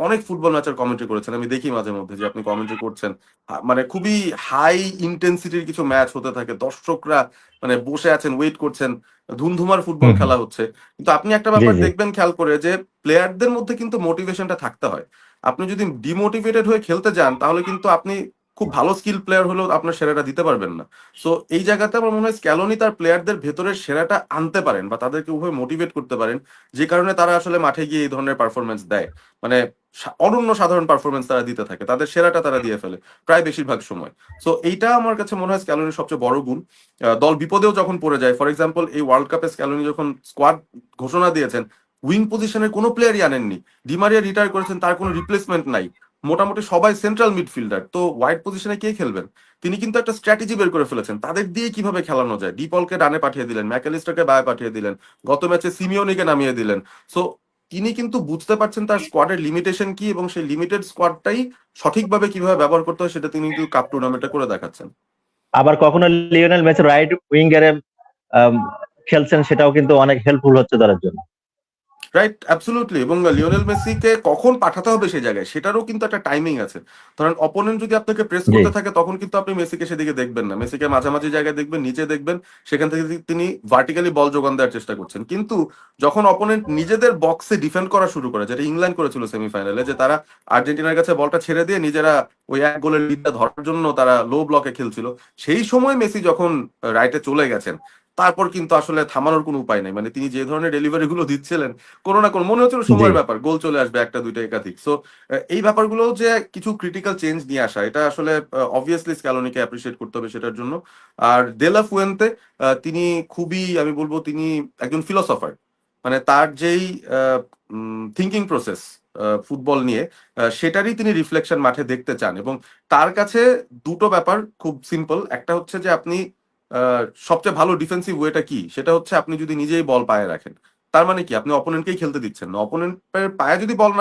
অনেক ফুটবল ম্যাচের কমেন্ট্রি করেছেন, আমি দেখি মাঝে মধ্যে যে আপনি কমেন্ট্রি করছেন। মানে খুবই হাই ইন্টেন্সিটির কিছু ম্যাচ হতে থাকে, দর্শকরা মানে বসে আছেন, ওয়েট করছেন, ধুমধুমার ফুটবল হুম, হুম। খেলা হচ্ছে। কিন্তু আপনি একটা জি, ব্যাপার জি। দেখবেন খেয়াল করে যে প্লেয়ারদের মধ্যে কিন্তু মোটিভেশনটা থাকতে হয়। আপনি যদি ডিমোটিভেটেড হয়ে খেলতে যান তাহলে কিন্তু আপনি খুব ভালো স্কিল প্লেয়ার হলেও আপনার সেরাটা দিতে পারবেন না। সো এই জায়গাতে আমার মনে হয় স্ক্যালোনি তার প্লেয়ারদের ভেতরের সেরাটা আনতে পারেন বা তাদেরকে উভয় মোটিভেট করতে পারেন, যে কারণে তারা আসলে মাঠে গিয়ে এই ধরনের পারফরমেন্স দেয়। মানে অনন্য সাধারণ পারফরমেন্স তারা দিতে থাকে, তাদের সেরাটা তারা দিয়ে ফেলে প্রায় বেশিরভাগ সময়। সো এইটা আমার কাছে মনে হয় স্ক্যালোনির সবচেয়ে বড় গুণ। দল বিপদেও যখন পড়ে যায়, ফর এক্সাম্পল এই ওয়ার্ল্ড কাপে স্ক্যালোনি যখন স্কোয়াড ঘোষণা দিয়েছেন, উইং পজিশনের কোনো প্লেয়ারই আনেননি। ডিমারিয়া রিটায়ার করেছেন, তার কোনো রিপ্লেসমেন্ট নাই, মোটামুটি সবাই সেন্ট্রাল মিডফিল্ডার, তো ওয়াইড পজিশনে কে খেলবেন? তিনি কিন্তু একটা স্ট্র্যাটেজি বের করে ফেলেছেন তাদের দিয়ে কিভাবে খেলানো যায়। ডিপলকে ডানে পাঠিয়ে দিলেন, ম্যাকালিস্টারকে বায়ে পাঠিয়ে দিলেন, গত ম্যাচে সিমিওনিকে নামিয়ে দিলেন। সো তিনি কিন্তু বুঝতে পারছেন তার স্কোয়াডের লিমিটেশন কি, এবং সেই লিমিটেড স্কোয়াডটাই সঠিকভাবে কিভাবে ব্যবহার করতে হয় সেটা তিনি কিন্তু কাপ টুর্নামেন্টে করে দেখাচ্ছেন। আবার কখনো লিওনেল মেসি রাইট উইঙ্গারে খেলছেন, সেটাও কিন্তু অনেক হেল্পফুল হচ্ছে তাদের জন্য। Right, absolutely. এবং লিওনেল মেসিকে কখন পাঠাতে হবে সেই জায়গায় সেটারও কিন্তু একটা টাইমিং আছে। ধরেন অপোনেন্ট যদি আপনাকে প্রেস জি। করতে থাকে তখন কিন্তু আপনি মেসিকে সেদিকে দেখবেন না, মেসিকে মাঝামাঝি জায়গায় দেখবেন, নিচে দেখবেন, সেখান থেকে তিনি ভার্টিক্যালি বল যোগান দেওয়ার চেষ্টা করছেন। কিন্তু যখন অপোনেন্ট নিজেদের বক্সে ডিফেন্ড করা শুরু করে, যেটা ইংল্যান্ড করেছিল সেমিফাইনালে, যে তারা আর্জেন্টিনার কাছে বলটা ছেড়ে দিয়ে নিজেরা ওই এক গোলের লিডটা ধরার জন্য তারা লো ব্লকে খেলছিল, সেই সময় মেসি যখন রাইটে চলে গেছেন, তারপর কিন্তু আসলে থামানোর কোনো উপায় নেই। মানে তিনি যে ধরনের ডেলিভারি গুলো দিচ্ছিলেন, কোনো না কোনো মনে হচ্ছিল জি। সময়ের ব্যাপার, গোল চলে আসবে একটা দুইটা একাধিক। সো এই ব্যাপারগুলো যে কিছু ক্রিটিক্যাল চেঞ্জ নিয়ে আসা, এটা আসলে অবভিয়াসলি স্ক্যালোনিকে অ্যাপ্রিসিয়েট করতে হবে সেটার জন্য। আর দেলা ফুয়েন্তে তিনি খুবই, আমি বলবো তিনি একজন ফিলোসফার। মানে তার যেই থিঙ্কিং প্রসেস ফুটবল নিয়ে, সেটারই তিনি রিফ্লেকশন মাঠে দেখতে চান। এবং তার কাছে দুটো ব্যাপার খুব সিম্পল, একটা হচ্ছে যে আপনি সবচেয়ে ভালো ডিফেন্সিভ ওয়েটা কি, সেটা হচ্ছে আপনি যদি নিজেই বল পায়ে রাখেন। তার মানে কি, আপনি অপোনেন্টকেই খেলতে দিচ্ছেন না, অপোনেন্টের পায়ে যদি বল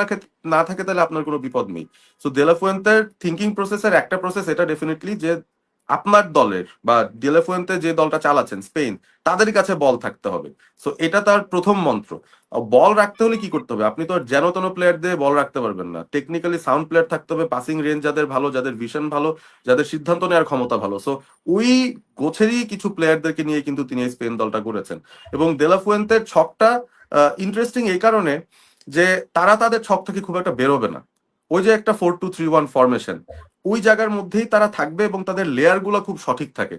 না থাকে তাহলে আপনার কোনো বিপদ নেই। সো দেলাফুয়েন্তের থিঙ্কিং প্রসেসের একটা প্রসেস এটা ডেফিনেটলি যে আপনার দলের বা দেলাফুয়েন্তে যে দলটা চালাচ্ছেন স্পেন, তাদের কাছে বল থাকতে হবে। সো এটা তার প্রথম মন্ত্র। বল রাখতে হলে কি করতে হবে, আপনি তো আর যেন তেন প্লেয়ার দিয়ে বল রাখতে পারবেন না, টেকনিক্যালি সাউন্ড প্লেয়ার থাকতে হবে, পাসিং রেঞ্জ যাদের ভালো, যাদের ভিশন ভালো, যাদের সিদ্ধান্ত নেওয়ার ক্ষমতা ভালো। সো ওই গোছেরই কিছু প্লেয়ারদেরকে নিয়ে কিন্তু তিনি এই স্পেন দলটা করেছেন। এবং দেলাফুয়েন্তের ছকটা ইন্টারেস্টিং এই কারণে যে তারা তাদের ছক থেকে খুব একটা বেরোবে না। ওই যে একটা 4-2-3-1 ফরমেশন, ওই জায়গার মধ্যেই তারা থাকবে এবং তাদের লেয়ার গুলো খুব সঠিক থাকে।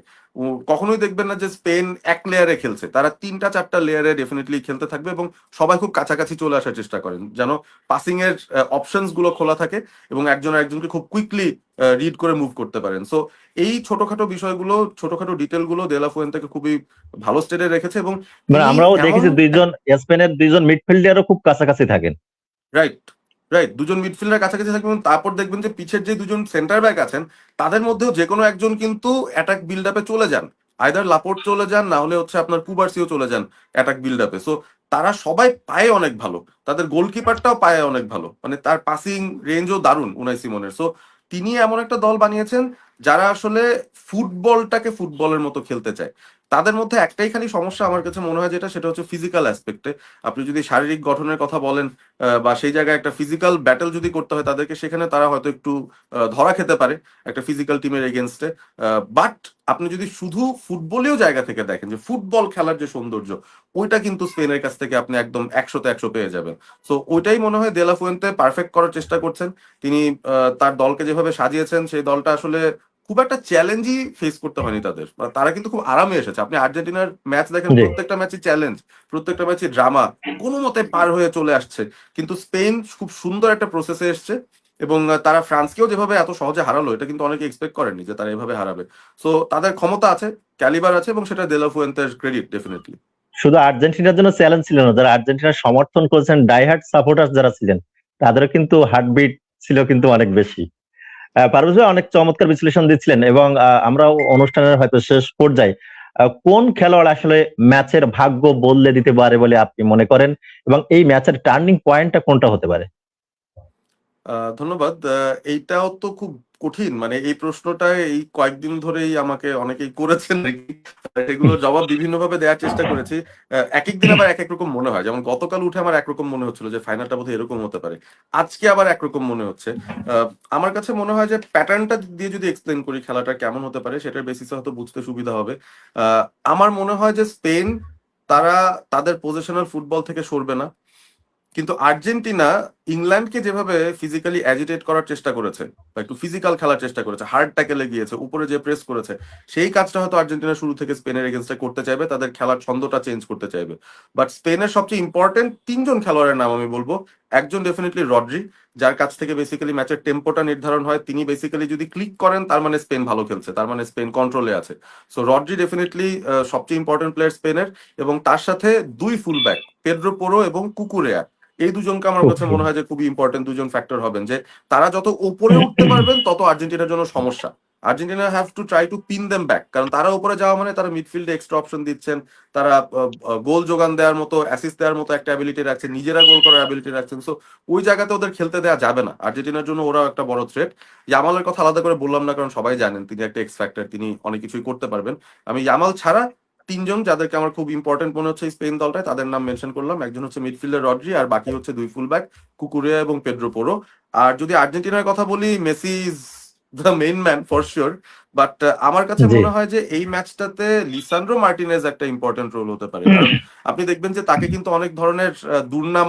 কখনোই দেখবেন না যে স্পেন এক লেয়ারে খেলছে, তারা তিনটা চারটা লেয়ারে ডেফিনেটলি খেলতে থাকবে এবং সবাই খুব কাছাকাছি চলে আসার চেষ্টা করেন যেন পাসিং এর অপশনস গুলো খোলা থাকে এবং একজন একজনকে খুব কুইকলি রিড করে মুভ করতে পারেন। সো এই ছোটখাটো বিষয়গুলো, ছোটখাটো ডিটেল গুলো দেলা ফুয়েন্তেকে খুবই ভালো স্টেটে রেখেছে। এবং মানে তিনি আমরাও এমন দেখেছি স্পেনের দুইজন মিডফিল্ডারও খুব কাছাকাছি থাকেন। রাইট, রাইট, দুজন মিডফিল্ডার কাছাকাছি থাকবেন, তারপর দেখবেন যে পিছের যে দুজন সেন্টার ব্যাক আছেন তাদের মধ্যেও যে কোনো একজন কিন্তু অ্যাটাক বিল্ড আপে চলে যান, আইদার লাপোর্ট চলে যান, না হলে হচ্ছে আপনার কুবার্সিও চলে যান অ্যাটাক বিল্ড আপে। সো তারা সবাই পায়ে অনেক ভালো, তাদের গোলকিপারটাও পায়ে অনেক ভালো, মানে তার পাসিং রেঞ্জও দারুণ উনাই সিমনের। সো তিনি এমন একটা দল বানিয়েছেন যারা আসলে ফুটবলটাকে ফুটবলের মতো খেলতে চায়। তাদের মধ্যে একটাই খালি সমস্যা আমার কাছে মনে হয় যেটা, সেটা হচ্ছে ফিজিক্যাল অ্যাসপেক্টে। আপনি যদি শারীরিক গঠনের কথা বলেন বা সেই জায়গায় একটা ফিজিক্যাল ব্যাটেল যদি করতে হয় তাদেরকে, সেখানে তারা হয়তো একটু ধরা খেতে পারে একটা ফিজিক্যাল টিমের এগেনস্টে। বাট আপনি যদি শুধু ফুটবলীয় জায়গা থেকে দেখেন যে ফুটবল খেলার যে সৌন্দর্য, ওইটা কিন্তু স্পেনের কাছ থেকে আপনি একদম 100-তে 100 পেয়ে যাবেন। সো ওইটাই মনে হয় দেলা ফুয়েন্তে পারফেক্ট করার চেষ্টা করছেন। তিনি তার দলকে যেভাবে সাজিয়েছেন, সেই দলটা আসলে খুব একটা চ্যালেঞ্জই ফেস করতে হয়নি তাদের, বা তারা কিন্তু খুব আরামে এসেছে। আপনি আর্জেন্টিনার ম্যাচ দেখেন, জি। প্রত্যেকটা ম্যাচই চ্যালেঞ্জ, প্রত্যেকটা ম্যাচই ড্রামা, কোনো মতে পার হয়ে চলে আসছে। কিন্তু স্পেন খুব সুন্দর একটা প্রসেসে এসছে, এবং তারা ফ্রান্সকেও যেভাবে এত সহজে হারালো, এটা কিন্তু অনেকে এক্সপেক্ট করেননি যে তারা এভাবে হারাবে। সো তাদের ক্ষমতা আছে, ক্যালিবার আছে, এবং সেটা দেলা ফুয়েন্তের ক্রেডিট ডেফিনেটলি। শুধু আর্জেন্টিনার জন্য চ্যালেঞ্জ ছিল না, যারা আর্জেন্টিনার সমর্থন করেছেন ডাইহার্ট সাপোর্টার যারা ছিলেন, তাদেরও কিন্তু হার্টবিট ছিল কিন্তু অনেক বেশি। পারভেজ ভাই অনেক চমৎকার বিশ্লেষণ দিচ্ছিলেন, এবং আমরাও অনুষ্ঠানের হয়তো শেষ পর্যায়ে কোন খেলোয়াড় আসলে ম্যাচের ভাগ্য বদলে দিতে পারে বলে আপনি মনে করেন, এবং এই ম্যাচের টার্নিং পয়েন্টটা কোনটা হতে পারে? ধন্যবাদ। এইটাও তো খুব কঠিন, মানে এই প্রশ্নটা এই কয়েকদিন ধরেই আমাকে অনেকেই করেছেন আর কি। এগুলোর জবাব বিভিন্ন ভাবে দেওয়ার চেষ্টা করেছি। এক এক দিন আবার এক এক রকম মনে হয়। যেমন গতকাল উঠে আমার একরকম মনে হচ্ছিল যে ফাইনালটা বোধহয় এরকম হতে পারে, আজকে আবার একরকম মনে হচ্ছে। আমার কাছে মনে হয় যে প্যাটার্নটা দিয়ে যদি এক্সপ্লেন করি খেলাটা কেমন হতে পারে, সেটার বেসিসে হয়তো বুঝতে সুবিধা হবে। আমার মনে হয় যে স্পেন, তারা তাদের পজিশনাল ফুটবল থেকে সরবে না। কিন্তু আর্জেন্টিনা ইংল্যান্ডকে যেভাবে ফিজিক্যালি অ্যাজিটেট করার চেষ্টা করেছে, বা একটু ফিজিক্যাল খেলার চেষ্টা করেছে, হার্ড ট্যাকেলে গিয়েছে, উপরে যে প্রেস করেছে, সেই কাজটা হয়তো আর্জেন্টিনা শুরু থেকে স্পেনের এগেনস্টে করতে চাইবে, তাদের খেলার ছন্দটা চেঞ্জ করতে চাইবে। বাট স্পেনের সবচেয়ে ইম্পর্টেন্ট 3জন খেলোয়াড়ের নাম আমি বলবো। একজন ডেফিনেটলি রড্রি, যার কাছ থেকে বেসিক্যালি ম্যাচের টেম্পোটা নির্ধারণ হয়। তিনি বেসিক্যালি যদি ক্লিক করেন, তার মানে স্পেন ভালো খেলছে, তার মানে স্পেন কন্ট্রোলে আছে। সো রড্রি ডেফিনেটলি সবচেয়ে ইম্পর্টেন্ট প্লেয়ার স্পেনের। এবং তার সাথে দুই ফুলব্যাক, পেড্রো পোরো এবং কুকুরেয়া, এই দুজনকে আমার কাছে মনে হয় যে খুবই ইম্পর্টেন্ট দুজন ফ্যাক্টর হবেন, যে তারা যত উপরে উঠতে পারবেন তত আর্জেন্টিনার জন্য সমস্যা। Argentina have to try to pin them back, কারণ তারা উপরে যাওয়া মানে তারা মিডফিল্ডে এক্সট্রা অপশন দিচ্ছেন, তারা গোল যোগান দেওয়ার মতো, অ্যাসিস্ট দেওয়ার মতো একটা অ্যাবিলিটি রাখছেন, নিজেরা গোল করার অ্যাবিলিটি রাখছেন। সো ওই জায়গাতে ওদের খেলতে দেওয়া যাবে না। আর্জেন্টিনার জন্য ওরাও একটা বড় থ্রেট। ইয়ামালের কথা আলাদা করে বললাম না, কারণ সবাই জানেন তিনি একটা এক্স ফ্যাক্টর, তিনি অনেক কিছুই করতে পারবেন। আমি ইয়ামাল ছাড়া 3জন যাদেরকে আমার খুব ইম্পর্টেন্ট মনে হচ্ছে স্পেন দলটায়, তাদের নাম মেনশন করলাম। একজন হচ্ছে মিডফিল্ডার রড্রি, আর বাকি হচ্ছে দুই ফুলব্যাক, কুকুরিয়া এবং পেড্রো পোরো। আর যদি আর্জেন্টিনার কথা বলি, Messi is the main man for sure. But আমার কাছে জি। মনে হয় যে এই ম্যাচটাতে লিসান্ড্রো মার্টিনেজ একটা ইম্পর্টেন্ট রোল হতে পারে। কারণ আপনি দেখবেন যে তাকে কিন্তু অনেক ধরনের দুর্নাম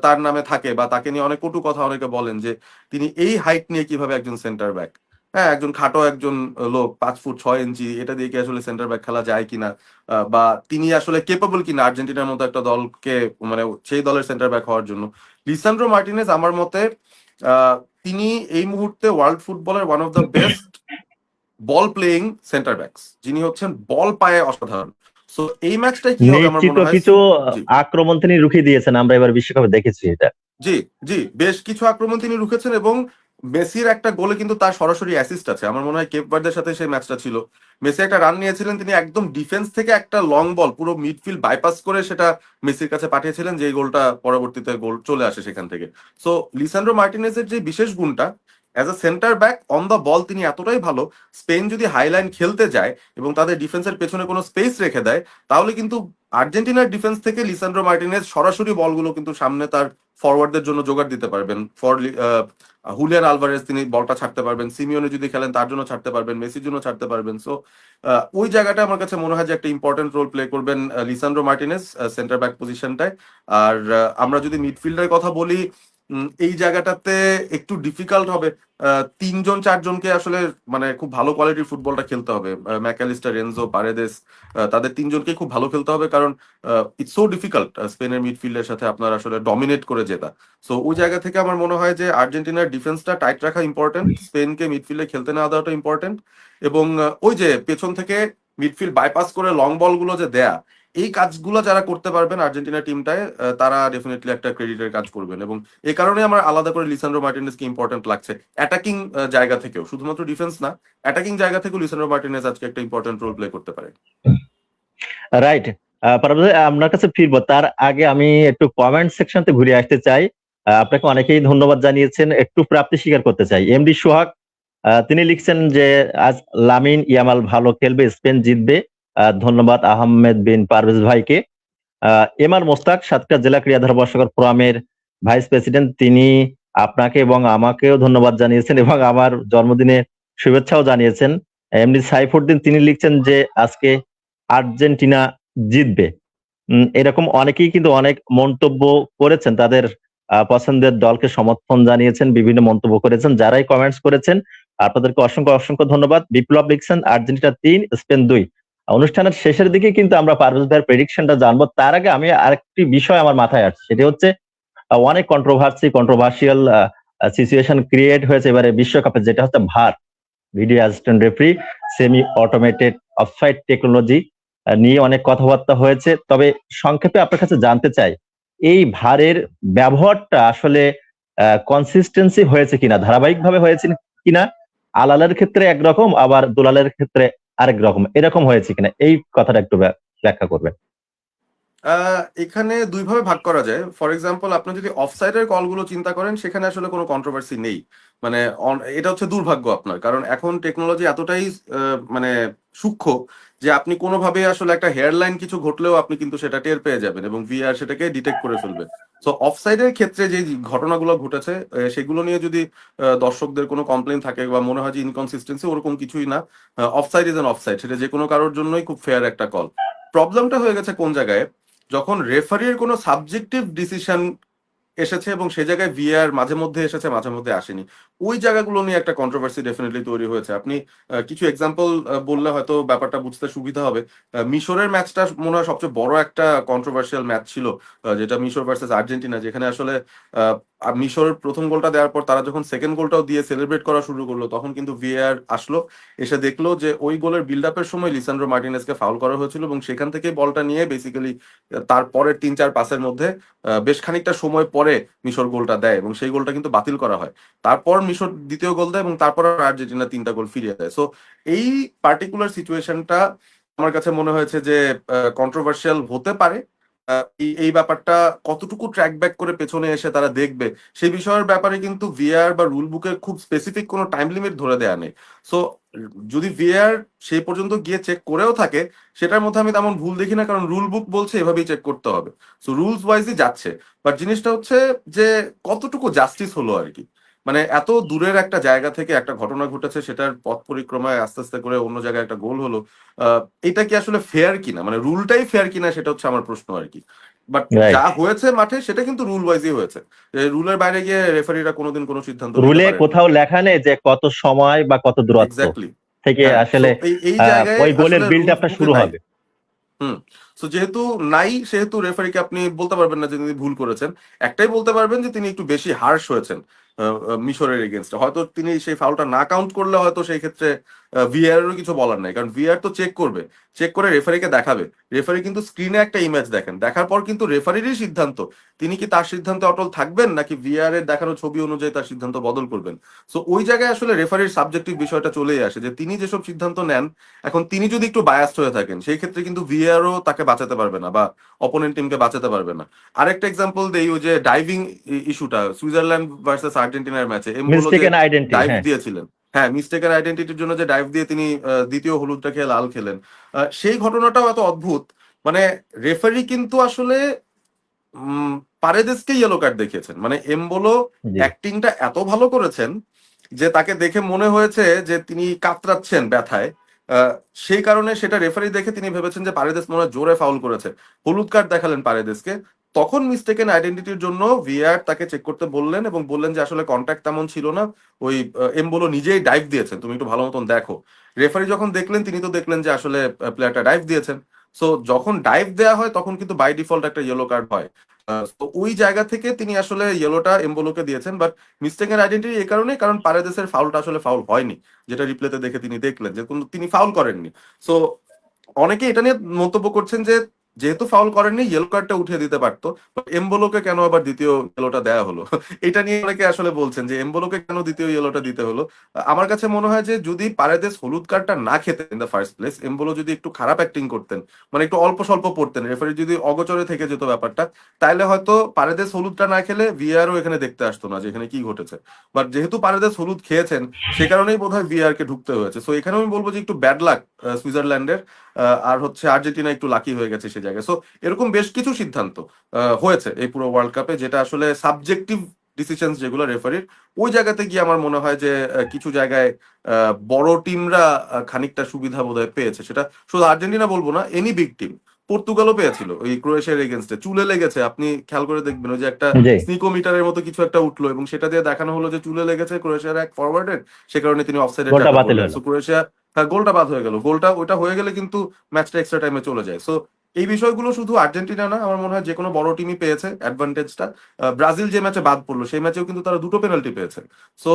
তার নামে থাকে, বা তাকে নিয়ে অনেক কটু কথা অনেকে বলেন, যে তিনি এই হাইট নিয়ে কিভাবে একজন সেন্টার ব্যাক, হ্যাঁ একজন খাটো একজন লোক 5 ফুট 6 ইঞ্চি, এটা দিয়ে কি আসলে সেন্টার ব্যাক খেলা যায় কিনা, বা তিনি আসলে কেপেবল কিনা আর্জেন্টিনার মতো একটা দলকে, মানে সেই দলের সেন্টার ব্যাক হওয়ার জন্য। লিসান্ড্রো মার্টিনেজ আমার মতে আহ, তিনি এই মুহূর্তে ওয়ার্ল্ড ফুটবলের one of the best ball playing centre backs, যিনি হচ্ছেন বল পায়ে অসাধারণ। সো এই ম্যাচটাই কি হবে আমার নিশ্চিত মনে হয়। কিছু জি, আক্রমণ তিনি রুখে দিয়েছেন, আমরা এবার বিশ্বকাপে দেখেছি এটা। জি, জি, বেশ কিছু আক্রমণ তিনি রুখেছেন, এবং মেসির একটা গোলে কিন্তু তার সরাসরি অ্যাসিস্ট আছে। আমার মনে হয় কেপ ভার্দের সাথে সেই ম্যাচটা ছিল, মেসি একটা রান নিয়েছিলেন, তিনি একদম ডিফেন্স থেকে একটা লং বল পুরো মিডফিল্ড বাইপাস করে সেটা মেসির কাছে পাঠিয়েছিলেন, যে গোলটা পরবর্তীতে গোল চলে আসে সেখান থেকে। সো লিসান্ড্রো মার্টিনেজের যে বিশেষ গুণটা, as a centre back on the ball তিনি এতটাই ভালো, স্পেন যদি হাইলাইন খেলতে যায় এবং তাদের ডিফেন্সের পেছনে কোনো স্পেস রেখে দেয়, তাহলে কিন্তু আর্জেন্টিনার ডিফেন্স থেকে লিসান্ড্রো মার্টিনেজ সরাসরি বলগুলো কিন্তু সামনে তার ফরওয়ার্ডদের জন্য জোগাড় দিতে পারবেন। হুলিয়ান আলভারেজ তিনি বলটা ছাড়তে পারবেন, সিমিওনে যদি খেলেন তার জন্য ছাড়তে পারবেন, মেসির জন্য ছাড়তে পারবেন। সো ওই জায়গাটা আমার কাছে মনে হয় যে একটা ইম্পর্টেন্ট রোল প্লে করবেন লিসান্ড্রো মার্টিনেজ সেন্টার ব্যাক পজিশনটায়। আর আমরা যদি মিডফিল্ডের কথা বলি, এই জায়গাটাতে একটু ডিফিকাল্ট হবে। 3-4জনকে আসলে মানে খুব ভালো কোয়ালিটির ফুটবলটা খেলতে হবে। ম্যাকালিস্টার, রেনজো, পারেদেস, তাদের 3জনকে খুব ভালো খেলতে হবে, কারণ ইটস সো ডিফিকাল্ট স্পেনের মিডফিল্ডের সাথে আপনার আসলে ডমিনেট করে জেতা। সো ওই জায়গা থেকে আমার মনে হয় যে আর্জেন্টিনার ডিফেন্সটা টাইট রাখা ইম্পর্টেন্ট, স্পেনকে মিডফিল্ডে খেলতে না দেওয়াটা ইম্পর্টেন্ট। এবং ওই যে পেছন থেকে মিডফিল্ড বাইপাস করে লং বলগুলো যে দেয়া, এই কাজগুলো যারা করতে পারবেন আর্জেন্টিনা টিমটায়, তারা ডেফিনেটলি একটা ক্রেডিটের কাজ করবেন। এবং এই কারণে আমার আলাদা করে লিসান্ড্রো মার্টিনেজকে ইম্পর্টেন্ট লাগছে অ্যাটাকিং জায়গা থেকেও, শুধুমাত্র ডিফেন্স না, অ্যাটাকিং জায়গা থেকেও লিসান্ড্রো মার্টিনেজ আজকে একটা ইম্পর্টেন্ট রোল প্লে করতে পারে। রাইট। পারভেজ ভাই, আপনার কাছে ফিরবো তার আগে আমি একটু কমেন্ট সেকশনতে ঘুরে আসতে চাই। আপনাকে অনেকেই ধন্যবাদ জানিয়েছেন, একটু প্রাপ্তি স্বীকার করতে চাই। এমডি সোহাগ তিনি লিখছেন যে আজ লামিন ইয়ামাল ভালো খেলবে, স্পেন জিতবে, ধন্যবাদ আহমেদ বিন পারভেজ ভাইকে। এমআর মোস্তাক সাতক্ষীরা জেলা ক্রীড়া ধারাভাষ্যকার ফোরামের ভাইস প্রেসিডেন্ট, তিনি আপনাকে এবং আমাকেও ধন্যবাদ জানিয়েছেন এবং আমার জন্মদিনে শুভেচ্ছাও জানিয়েছেন। এমনি সাইফুদ্দিন তিনি লিখছেন যে আজকে আর্জেন্টিনা জিতবে। এরকম অনেকেই কিন্তু অনেক মন্তব্য করেছেন, তাদের পছন্দের দলকে সমর্থন জানিয়েছেন, বিভিন্ন মন্তব্য করেছেন। যারাই কমেন্টস করেছেন আপনাদেরকে অসংখ্য অসংখ্য ধন্যবাদ। বিপ্লব লিখছেন আর্জেন্টিনা 3 স্পেন 2। অনুষ্ঠানের শেষের দিকে কিন্তু আমরা পারভেজ ভাইয়ের প্রেডিকশনটা জানবো। তার আগে আমি আরেকটি বিষয় আমার মাথায় আসছে, সেটি হচ্ছে অনেক কন্ট্রোভার্সিয়াল সিচুয়েশন ক্রিয়েট হয়েছে এবারে বিশ্বকাপে, যেটা হচ্ছে ভার, video assistant referee, semi automated offside technology নিয়ে অনেক কথাবার্তা হয়েছে। তবে সংক্ষেপে আপনার কাছে জানতে চাই, এই ভারের ব্যবহারটা আসলে কনসিস্টেন্সি হয়েছে কিনা, ধারাবাহিকভাবে হয়েছে কিনা, আলালের ক্ষেত্রে একরকম আবার দুলালের ক্ষেত্রে আরেক রকম, এরকম হয়েছে কিনা, এই কথাটা একটু ব্যাখ্যা করবেন। এখানে দুইভাবে ভাগ করা যায়। ফর এক্সাম্পল, আপনি যদি অফসাইডের কলগুলো চিন্তা করেন, সেখানে আসলে কোনো কন্ট্রোভার্সি নেই। মানে এটা হচ্ছে দুর্ভাগ্য আপনার, কারণ এখন টেকনোলজি এতটাই মানে সূক্ষ্ম যে আপনি কোনোভাবে আসলে একটা হেয়ারলাইন কিছু ঘটলেও আপনি কিন্তু সেটা টের পেয়ে যাবেন এবং ভিআর সেটাকে ডিটেক্ট করে ফেলবে। সো অফসাইডের ক্ষেত্রে যে ঘটনাগুলো ঘটেছে সেগুলো নিয়ে যদি দর্শকদের কোনো কমপ্লেন থাকে বা মনে হয় যে ইনকনসিস্টেন্সি, ওরকম কিছুই না। অফসাইড ইজ অ্যান অফসাইড, সেটা যে কোনো কারোর জন্যই খুব ফেয়ার একটা কল। প্রবলেমটা হয়ে গেছে কোন জায়গায়, যখন রেফারির কোনো সাবজেক্টিভ ডিসিশন এসেছে এবং সেই জায়গায় ভিআর মাঝে মধ্যে এসেছে, মাঝে মধ্যে আসেনি। ওই জায়গাগুলো নিয়ে একটা কন্ট্রোভার্সি ডেফিনেটলি তৈরি হয়েছে। আপনি কিছু এক্সাম্পল বললে হয়তো ব্যাপারটা বুঝতে সুবিধা হবে। মিশরের ম্যাচটা মনে হয় সবচেয়ে বড় একটা কন্ট্রোভার্সিয়াল ম্যাচ ছিল, যেটা মিশর ভার্সেস আর্জেন্টিনা, যেখানে আসলে মিশর প্রথম গোলটা দেওয়ার পর তারা যখন সেকেন্ড গোলটাও দিয়ে সেলিব্রেট করা শুরু করলো, তখন কিন্তু ভিআর আসলো, এসে দেখলো যে ওই গোলের বিল্ড আপের সময় লিসান্ড্রো মার্টিনেজকে ফাউল করা হয়েছিল এবং সেখান থেকে বলটা নিয়ে বেসিক্যালি তার পরের 3-4 পাসের মধ্যে বেশ খানিকটা সময় পরে মিশর গোলটা দেয় এবং সেই গোলটা কিন্তু বাতিল করা হয়। তারপর মিশর দ্বিতীয় গোল দেয় এবং তারপর আর্জেন্টিনা 3টা গোল ফিরিয়ে দেয়। সো এই পার্টিকুলার সিচুয়েশনটা আমার কাছে মনে হয়েছে যে কন্ট্রোভার্সিয়াল হতে পারে। এই ব্যাপারটা কতটুকু ট্র্যাক ব্যাক করে পেছনে এসে তারা দেখবে, সেই বিষয়ের ব্যাপারে কিন্তু ভিআর বা রুল বুকের খুব স্পেসিফিক কোনো টাইম লিমিট ধরে দেয়া নেই। সো যদি ভিআর সেই পর্যন্ত গিয়ে চেক করেও থাকে, সেটার মধ্যে আমি তেমন ভুল দেখি না, কারণ রুল বুক বলছে এভাবেই চেক করতে হবে। সো রুলস ওয়াইজই যাচ্ছে। বাট জিনিসটা হচ্ছে যে কতটুকু জাস্টিস হলো আর কি। মানে এত দূরের একটা জায়গা থেকে একটা ঘটনা ঘটেছে, সেটার পথ পরিক্রমায় আস্তে আস্তে করে অন্য জায়গায় একটা গোল হলো। এটা কি আসলে ফেয়ার কিনা, মানে রুলটাই ফেয়ার কিনা, সেটা হচ্ছে আমার প্রশ্ন আর কি। বাট যা রাইট। হয়েছে মাঠে সেটা কিন্তু রুল ওয়াইজই হয়েছে। রুলের বাইরে গিয়ে রেফারিরা কোনোদিন কোনো সিদ্ধান্ত নিতে রুলে পারেন। কোথাও লেখা নেই যে কত সময় বা কত দূরত্ব এক্স্যাক্টলি। থেকে হ্যাঁ, সো আসলে এই জায়গায় ওই গোলের আসলে বিল্ড রুলস আপটা বুকে শুরু নাই। হবে। হুম। সো যেহেতু নাই, সেহেতু রেফারিকে আপনি বলতে পারবেন না যে তিনি ভুল করেছেন। একটাই বলতে পারবেন যে তিনি একটু বেশি হার্শ হয়েছেন মিশরের এগেনস্টে। হয়তো তিনি সেই ফাউলটা না কাউন্ট করলে হয়তো সেই ক্ষেত্রে ভিআর এরও কিছু বলার নাই, কারণ ভিআর তো চেক করবে, চেক করে রেফারিকে দেখাবে। রেফারি কিন্তু স্ক্রিনে একটা ইমেজ দেখেন, দেখার পর কিন্তু রেফারিরই সিদ্ধান্ত তিনি কি তার সিদ্ধান্তে অটল থাকবেন নাকি ভিআর এর দেখানো ছবি অনুযায়ী তার সিদ্ধান্ত বদল করবেন। সো ওই জায়গায় আসলে রেফারির সাবজেক্টিভ বিষয়টা চলেই আসে, যে তিনি যেসব সিদ্ধান্ত নেন, এখন তিনি যদি একটু বায়াসড হয়ে থাকেন, সেই ক্ষেত্রে কিন্তু ভিআরও তাকে বাঁচাতে পারবে না বা অপোনেন্ট টিমকে বাঁচাতে পারবে না। আরেকটা এক্সাম্পল দেই, ওই যে ডাইভিং ইস্যুটা সুইজারল্যান্ড ভার্সেস আর্জেন্টিনার ম্যাচে এমবোলো যে মিস্টেকেন আইডেন্টি, ডাইভ হ্যাঁ। দিয়েছিলেন। হ্যাঁ, মিস্টেকের আইডেন্টিটির জন্য যে ডাইভ দিয়ে তিনি দ্বিতীয় হলুদটা খেয়ে লাল খেলেন, সেই ঘটনাটাও এত অদ্ভুত। মানে রেফারি কিন্তু আসলে উম পারেদেসকে ইয়েলো কার্ড দেখিয়েছেন, মানে এমবোলো জি। অ্যাক্টিংটা এত ভালো করেছেন যে তাকে দেখে মনে হয়েছে যে তিনি কাতরাচ্ছেন ব্যথায়। আহ, সেই কারণে সেটা রেফারি দেখে তিনি ভেবেছেন যে পারেদেস মনে হয় জোরে ফাউল করেছে, হলুদ কার্ড দেখালেন পারেদেসকে। তখন মিস্টেকেন আইডেন্টিটির জন্য ভিআর তাকে চেক করতে বললেন এবং বললেন যে আসলে কন্ট্যাক্ট তেমন ছিল না, ওই এমবোলো নিজেই ডাইভ দিয়েছেন, তুমি একটু ভালো মতন দেখো। রেফারি যখন দেখলেন, তিনি তো দেখলেন যে আসলে প্লেয়ারটা ডাইভ দিয়েছেন। সো যখন ডাইভ দেওয়া হয় তখন কিন্তু বাই ডিফল্ট একটা ইয়েলো কার্ড হয়। তো ওই জায়গা থেকে তিনি আসলে ইয়েলোটা এমবোলোকে দিয়েছেন। বাট মিস্টেকের আইডেন্টিটি এই কারণে, কারণ পারেদেসের ফাউলটা আসলে ফাউল হয়নি, যেটা রিপ্লেতে দেখে তিনি দেখলেন যে তিনি ফাউল করেননি। সো অনেকে এটা নিয়ে মন্তব্য করছেন যে যেহেতু ফাউল করেননি ইয়েলো কার্ডটা উঠিয়ে দিতে পারতো। এমবোলোকে কেন আবার দ্বিতীয় ইয়েলোটা দেওয়া হলো এটা নিয়ে অনেকে আসলে বলছেন যে এমবোলোকে কেন দ্বিতীয় ইয়েলোটা দিতে হলো। আমার কাছে মনে হয় যে যদি পারেদেস হলুদ কার্ডটা না খেতেন in the first place, Embolo যদি একটু খারাপ অ্যাক্টিং করতেন, মানে একটু অল্প স্বল্প পড়তেন, রেফারি যদি অগোচরে থেকে যেত ব্যাপারটা, তাহলে হয়তো পারেদেস হলুদটা না খেলে ভিআরও এখানে দেখতে আসতো না যে এখানে কি ঘটেছে। বাট যেহেতু পারেদেস হলুদ খেয়েছেন সে কারণেই বোধহয় ভিআর কে ঢুকতে হয়েছে। সো এখানে আমি বলবো যে একটু ব্যাড লাক সুইজারল্যান্ডের, আর হচ্ছে আর্জেন্টিনা একটু লাকি হয়ে গেছে সে জায়গায়। সো এরকম বেশ কিছু সিদ্ধান্ত হয়েছে এই পুরো ওয়ার্ল্ড কাপে যেটা আসলে সাবজেক্টিভ ডিসিশন যেগুলো রেফারির, ওই জায়গাতে গিয়ে আমার মনে হয় যে কিছু জায়গায় বড় টিমরা খানিকটা সুবিধা বোধহয় পেয়েছে। সেটা শুধু আর্জেন্টিনা বলবো না, এনি বিগ টিম, পর্তুগালও পেয়েছিল ওই ক্রোয়েশিয়ার এগেনস্টে, চুলে লেগেছে। আপনি খেয়াল করে দেখবেন ওই যে একটা জি। স্নিকোমিটারের মতো কিছু একটা উঠলো এবং সেটা দিয়ে দেখানো হলো যে চুলে লেগেছে ক্রোয়েশিয়ার এক ফরওয়ার্ডের, সে কারণে তিনি অফসাইডের গোলটা ট্র্যাপে বাতিল পড়লেন। হলো। সো ক্রোয়েশিয়া, হ্যাঁ, গোলটা বাদ হয়ে গেল। গোলটা ওইটা হয়ে গেলে কিন্তু ম্যাচটা এক্সট্রা টাইমে চলে যায়। সো এই বিষয়গুলো শুধু আর্জেন্টিনা না, আমার মনে হয় যে কোনো বড় টিমই পেয়েছে অ্যাডভান্টেজটা। ব্রাজিল যে ম্যাচে বাদ পড়লো সেই ম্যাচেও কিন্তু তারা দুটো পেনাল্টি পেয়েছে। সো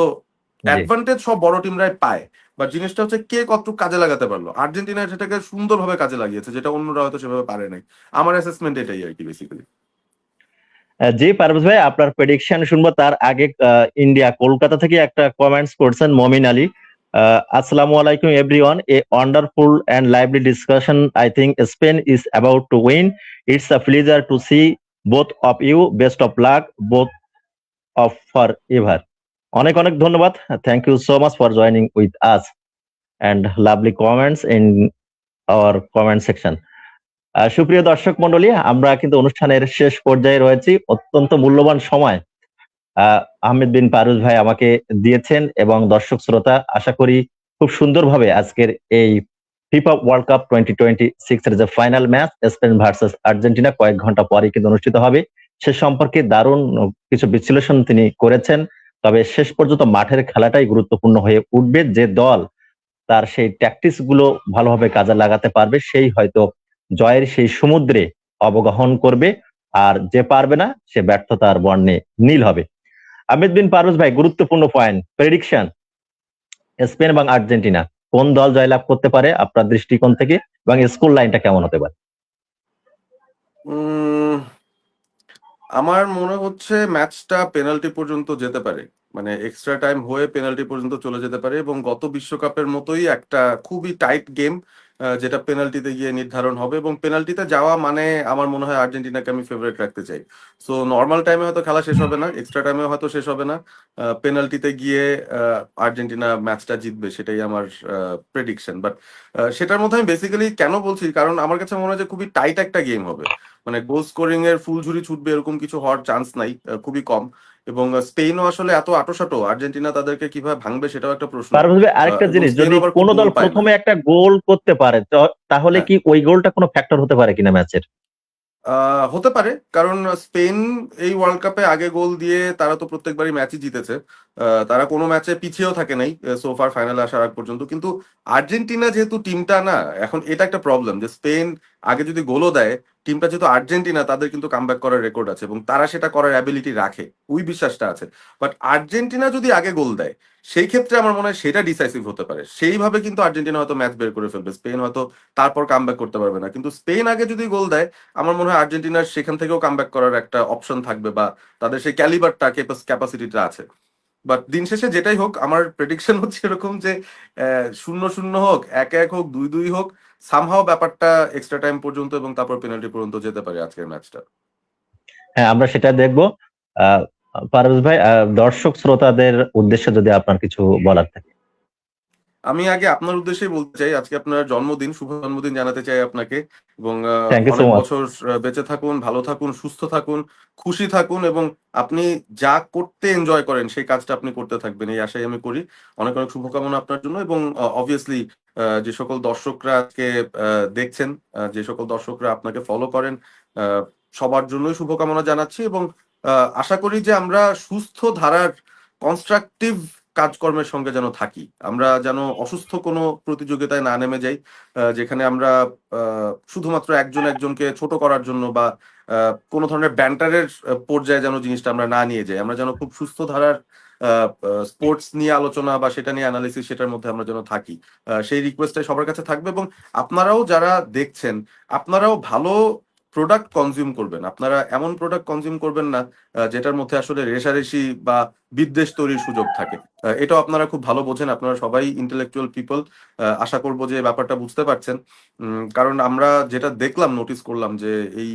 জি। অ্যাডভান্টেজ সব বড় টিমরাই পায়, বাট জিনিসটা হচ্ছে কে কতটুকু কাজে লাগাতে পারলো। আর্জেন্টিনা সেটাকে সুন্দরভাবে কাজে লাগিয়েছে, যেটা অন্যরা হয়তো সেভাবে পারে নাই। আমার অ্যাসেসমেন্ট এটাই আর কি বেসিক্যালি। জি পারভেজ ভাই, আপনার প্রেডিকশন শুনবো তার আগে ইন্ডিয়া কলকাতা থেকে একটা কমেন্টস করছেন মমিন আলী। আসসালামু আলাইকুম everyone, a wonderful and lively discussion. I think Spain is about to win. It's a pleasure to see both of you, best of luck both of forever. অনেক অনেক ধন্যবাদ, thank you so much for joining with us and lovely comments in our comment section. সুপ্রিয় দর্শক মন্ডলী, আমরা কিন্তু অনুষ্ঠানের শেষ পর্যায়ে রয়েছি। অত্যন্ত মূল্যবান সময় আহমেদ বিন পারুজ ভাই আমাকে দিয়েছেন এবং দর্শক শ্রোতা আশা করি খুব সুন্দরভাবে আজকের এই ফিফা ওয়ার্ল্ড কাপ 2026 এর যে final match Spain versus Argentina কয়েক ঘন্টা পরে কিন্তু অনুষ্ঠিত হবে, সে সম্পর্কে দারুণ কিছু বিশ্লেষণ তিনি করেছেন। তবে শেষ পর্যন্ত মাঠের খেলাটাই গুরুত্বপূর্ণ হয়ে উঠবে। যে দল তার সেই ট্যাকটিক্স গুলো ভালোভাবে কাজে লাগাতে পারবে সেই হয়তো জয়ের সেই সমুদ্রে অবগাহন করবে, আর যে পারবে না সে ব্যর্থতার বর্ণে নীল হবে। আহমেদ বিন পারভেজ ভাই, গুরুত্বপূর্ণ পয়েন্ট, প্রেডিকশন স্পেন এবং আর্জেন্টিনা কোন দল জয়লাভ করতে পারে আপনার দৃষ্টিকোণ থেকে, এবং স্কোর লাইনটা কেমন হতে পারে? আমার মনে হচ্ছে ম্যাচটা পেনাল্টি পর্যন্ত যেতে পারে, মানে এক্সট্রা টাইম হয়ে পেনাল্টি পর্যন্ত চলে যেতে পারে, এবং গত বিশ্বকাপের মতোই একটা খুবই টাইট গেম যেটা পেনাল্টিতে গিয়ে নির্ধারণ হবে। এবং পেনাল্টিতে যাওয়া মানে আমার মনে হয় আর্জেন্টিনাকে আমি ফেভারিট রাখতে চাই। সো নর্মাল টাইমে হয়তো খেলা শেষ হবে না, এক্সট্রা টাইমে হয়তো শেষ হবে না, পেনাল্টিতে গিয়ে আর্জেন্টিনা ম্যাচটা জিতবে, সেটাই আমার প্রেডিকশন। বাট সেটার মধ্যে আমি বেসিক্যালি কেন বলছি, কারণ আমার কাছে মনে হয় যে খুবই টাইট একটা গেম হবে, মানে গোল স্কোরিং এর ফুলঝুরি ছুটবে এরকম কিছু হওয়ার চান্স নাই, খুবই কম। এবং স্পেনও আসলে এত আটোসাটো, আর্জেন্টিনা তাদেরকে কিভাবে ভাঙবে সেটাও একটা প্রশ্ন। পারভেজ ভাই, আরেকটা এবং জিনিস, যদি স্পেনও আবার খুব কোনো দল গোল পায় না। প্রথমে একটা গোল করতে পারে তাহলে হ্যাঁ, কি ওই গোলটা কোনো ফ্যাক্টর হতে পারে কিনা ম্যাচের? হতে পারে, কারণ স্পেন এই ওয়ার্ল্ড কাপে আগে গোল দিয়ে তারা তো প্রত্যেকবারই ম্যাচই জিতেছে, তারা কোনো ম্যাচে পিছিয়েও থাকে নাই সোফার ফাইনালে আসার আগ পর্যন্ত। কিন্তু আর্জেন্টিনা যেহেতু টিমটা না, এখন এটা একটা প্রবলেম যে স্পেন আগে যদি গোলও দেয়, টিমটা যেহেতু আর্জেন্টিনা তাদের কিন্তু কামব্যাক করার রেকর্ড আছে এবং তারা সেটা করার অ্যাবিলিটি রাখে, ওই বিশ্বাসটা আছে। বাট আর্জেন্টিনা যদি আগে গোল দেয় সেই ক্ষেত্রে আমার মনে হয় সেটা ডিসাইসিভ হতে পারে, সেইভাবে কিন্তু আর্জেন্টিনা হয়তো ম্যাচ বের করে ফেলবে, স্পেন হয়তো তারপর কামব্যাক করতে পারবে না। কিন্তু স্পেন আগে যদি গোল দেয় আমার মনে হয় আর্জেন্টিনার সেখান থেকেও কামব্যাক করার একটা অপশন থাকবে, বা তাদের সেই ক্যালিবারটা ক্যাপাসিটিটা আছে। বাট দিন শেষে যেটাই হোক আমার প্রেডিকশন হচ্ছে এরকম যে 0-0 হোক, 1-1 হোক, 2-2 হোক, সামহাও ব্যাপারটা এক্সট্রা টাইম পর্যন্ত এবং তারপর পেনাল্টি পর্যন্ত যেতে পারে আজকের ম্যাচটা। হ্যাঁ, আমরা সেটা দেখবো। আহ পারভেজ ভাই, দর্শক শ্রোতাদের উদ্দেশ্যে যদি আপনার কিছু বলার থাকে। আমি আগে আপনার উদ্দেশ্যেই বলতে চাই আজকে আপনার জন্মদিন, শুভ জন্মদিন জানাতে চাই আপনাকে। এবং থ্যাংক ইউ সো অনেক মাচ। বছর বেঁচে থাকুন, ভালো থাকুন, সুস্থ থাকুন, খুশি থাকুন, এবং আপনি যা করতে এনজয় করেন সেই কাজটা আপনি করতে থাকবেন, এই আশাই আমি করি। অনেক অনেক শুভকামনা আপনার জন্য। এবং অবভিয়াসলি যে সকল দর্শকরা আজকে দেখছেন, যে সকল দর্শকরা আপনাকে ফলো করেন, আহ, সবার জন্যই শুভকামনা জানাচ্ছি। এবং আশা করি যে আমরা সুস্থ ধারার কনস্ট্রাকটিভ কাজকর্মের সঙ্গে যেন থাকি, আমরা যেন অসুস্থ কোনো প্রতিযোগিতায় না নেমে যাই, যেখানে আমরা শুধুমাত্র একজন একজনকে ছোট করার জন্য বা কোনো ধরনের ব্যান্টারের পর্যায়ে যেন জিনিসটা আমরা না নিয়ে যাই, আমরা যেন খুব সুস্থ ধারার স্পোর্টস নিয়ে আলোচনা বা সেটা নিয়ে অ্যানালিসিস সেটার মধ্যে আমরা যেন থাকি। সেই রিকোয়েস্টটাই সবার কাছে থাকবে। এবং আপনারাও যারা দেখছেন, আপনারাও ভালো প্রোডাক্ট কনজিউম করবেন, আপনারা এমন প্রোডাক্ট কনজিউম করবেন না যেটার মধ্যে আসলে রেষারেষি বা বিদ্বেষ তৈরির সুযোগ থাকে। এটাও আপনারা খুব ভালো বোঝেন, আপনারা সবাই ইন্টেলেকচুয়াল পিপল। আশা করবো যে ব্যাপারটা বুঝতে পারছেন। কারণ আমরা যেটা দেখলাম, নোটিস করলাম যে এই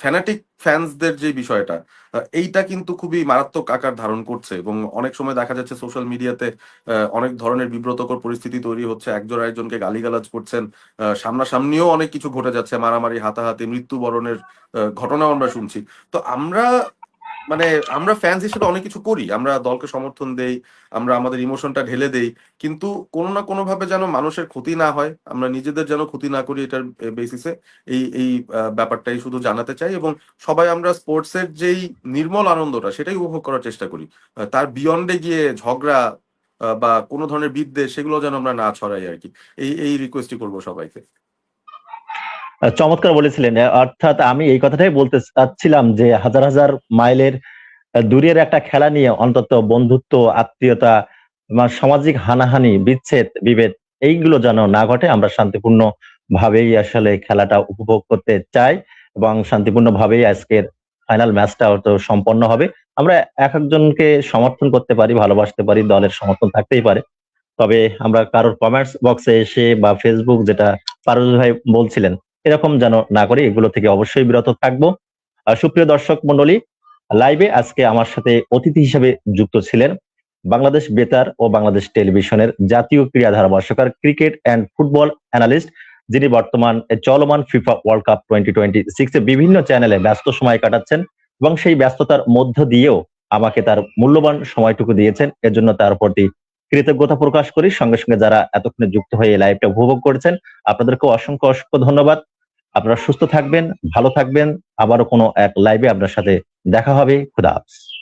ফ্যানাটিক ফ্যান্সদের যে বিষয়টা, এইটা কিন্তু খুবই মারাত্মক আকার ধারণ করছে এবং অনেক সময় দেখা যাচ্ছে সোশ্যাল মিডিয়াতে অনেক ধরনের বিব্রতকর পরিস্থিতি তৈরি হচ্ছে, একজন আরেকজনকে গালিগালাজ করছেন, সামনাসামনিও অনেক কিছু ঘটে যাচ্ছে, মারামারি, হাতাহাতি, মৃত্যুবরণের ঘটনাও আমরা শুনছি। তো মানে আমরা ফ্যান্স হিসেবে অনেক কিছু করি, আমরা দলকে সমর্থন দেই, আমরা আমাদের ইমোশনটা ঢেলে দেই, কিন্তু কোনো না কোনো ভাবে যেন মানুষের ক্ষতি না হয়, আমরা নিজেদের যেন ক্ষতি না করি, এটার বেসিসে এই ব্যাপারটাই শুধু জানাতে চাই। এবং সবাই আমরা স্পোর্টসের যেই নির্মল আনন্দটা সেটাই উপভোগ করার চেষ্টা করি, তার বিয়ন্ডে গিয়ে ঝগড়া বা কোনো ধরনের বিদ্বেষ সেগুলো যেন আমরা না ছড়াই আর কি। এই রিকোয়েস্টই করবো সবাইকে। চমৎকার বলেছিলেন। অর্থাৎ আমি এই কথাটাই বলতে চাচ্ছিলাম যে হাজার হাজার মাইলের দূরের একটা খেলা নিয়ে অন্তত বন্ধুত্ব, আত্মীয়তা বা সামাজিক হানাহানি, বিচ্ছেদ, বিভেদ এইগুলো যেন না ঘটে। আমরা শান্তিপূর্ণ ভাবেই আসলে খেলাটা উপভোগ করতে চাই এবং শান্তিপূর্ণ ভাবেই আজকের ফাইনাল ম্যাচটা হয়তো সম্পন্ন হবে। আমরা এক একজনকে সমর্থন করতে পারি, ভালোবাসতে পারি, দলের সমর্থন থাকতেই পারে। তবে আমরা কারোর কমেন্টস বক্সে এসে বা ফেসবুক, যেটা পারুল ভাই বলছিলেন, এরকম যেন না করি, এগুলো থেকে অবশ্যই বিরত থাকবো। আর সুপ্রিয় দর্শক মন্ডলী, লাইভে আজকে আমার সাথে অতিথি হিসেবে যুক্ত ছিলেন বাংলাদেশ বেতার ও বাংলাদেশ টেলিভিশনের জাতীয় ক্রীড়া ধারাভাষ্যকার, ক্রিকেট অ্যান্ড ফুটবল অ্যানালিস্ট, যিনি বর্তমান চলমান ফিফা ওয়ার্ল্ড কাপ 2026 এ বিভিন্ন চ্যানেলে ব্যস্ত সময় কাটাচ্ছেন এবং সেই ব্যস্ততার মধ্য দিয়েও আমাকে তার মূল্যবান সময়টুকু দিয়েছেন। এর জন্য তার প্রতি কৃতজ্ঞতা প্রকাশ করি। সঙ্গে সঙ্গে যারা এতক্ষণে যুক্ত হয়ে এই লাইভটা উপভোগ করেছেন, আপনাদেরকে অসংখ্য অসংখ্য ধন্যবাদ। আপনারা সুস্থ থাকবেন, ভালো থাকবেন। আবারও কোনো এক লাইভে আপনার সাথে দেখা হবে। খুদা হাফেজ।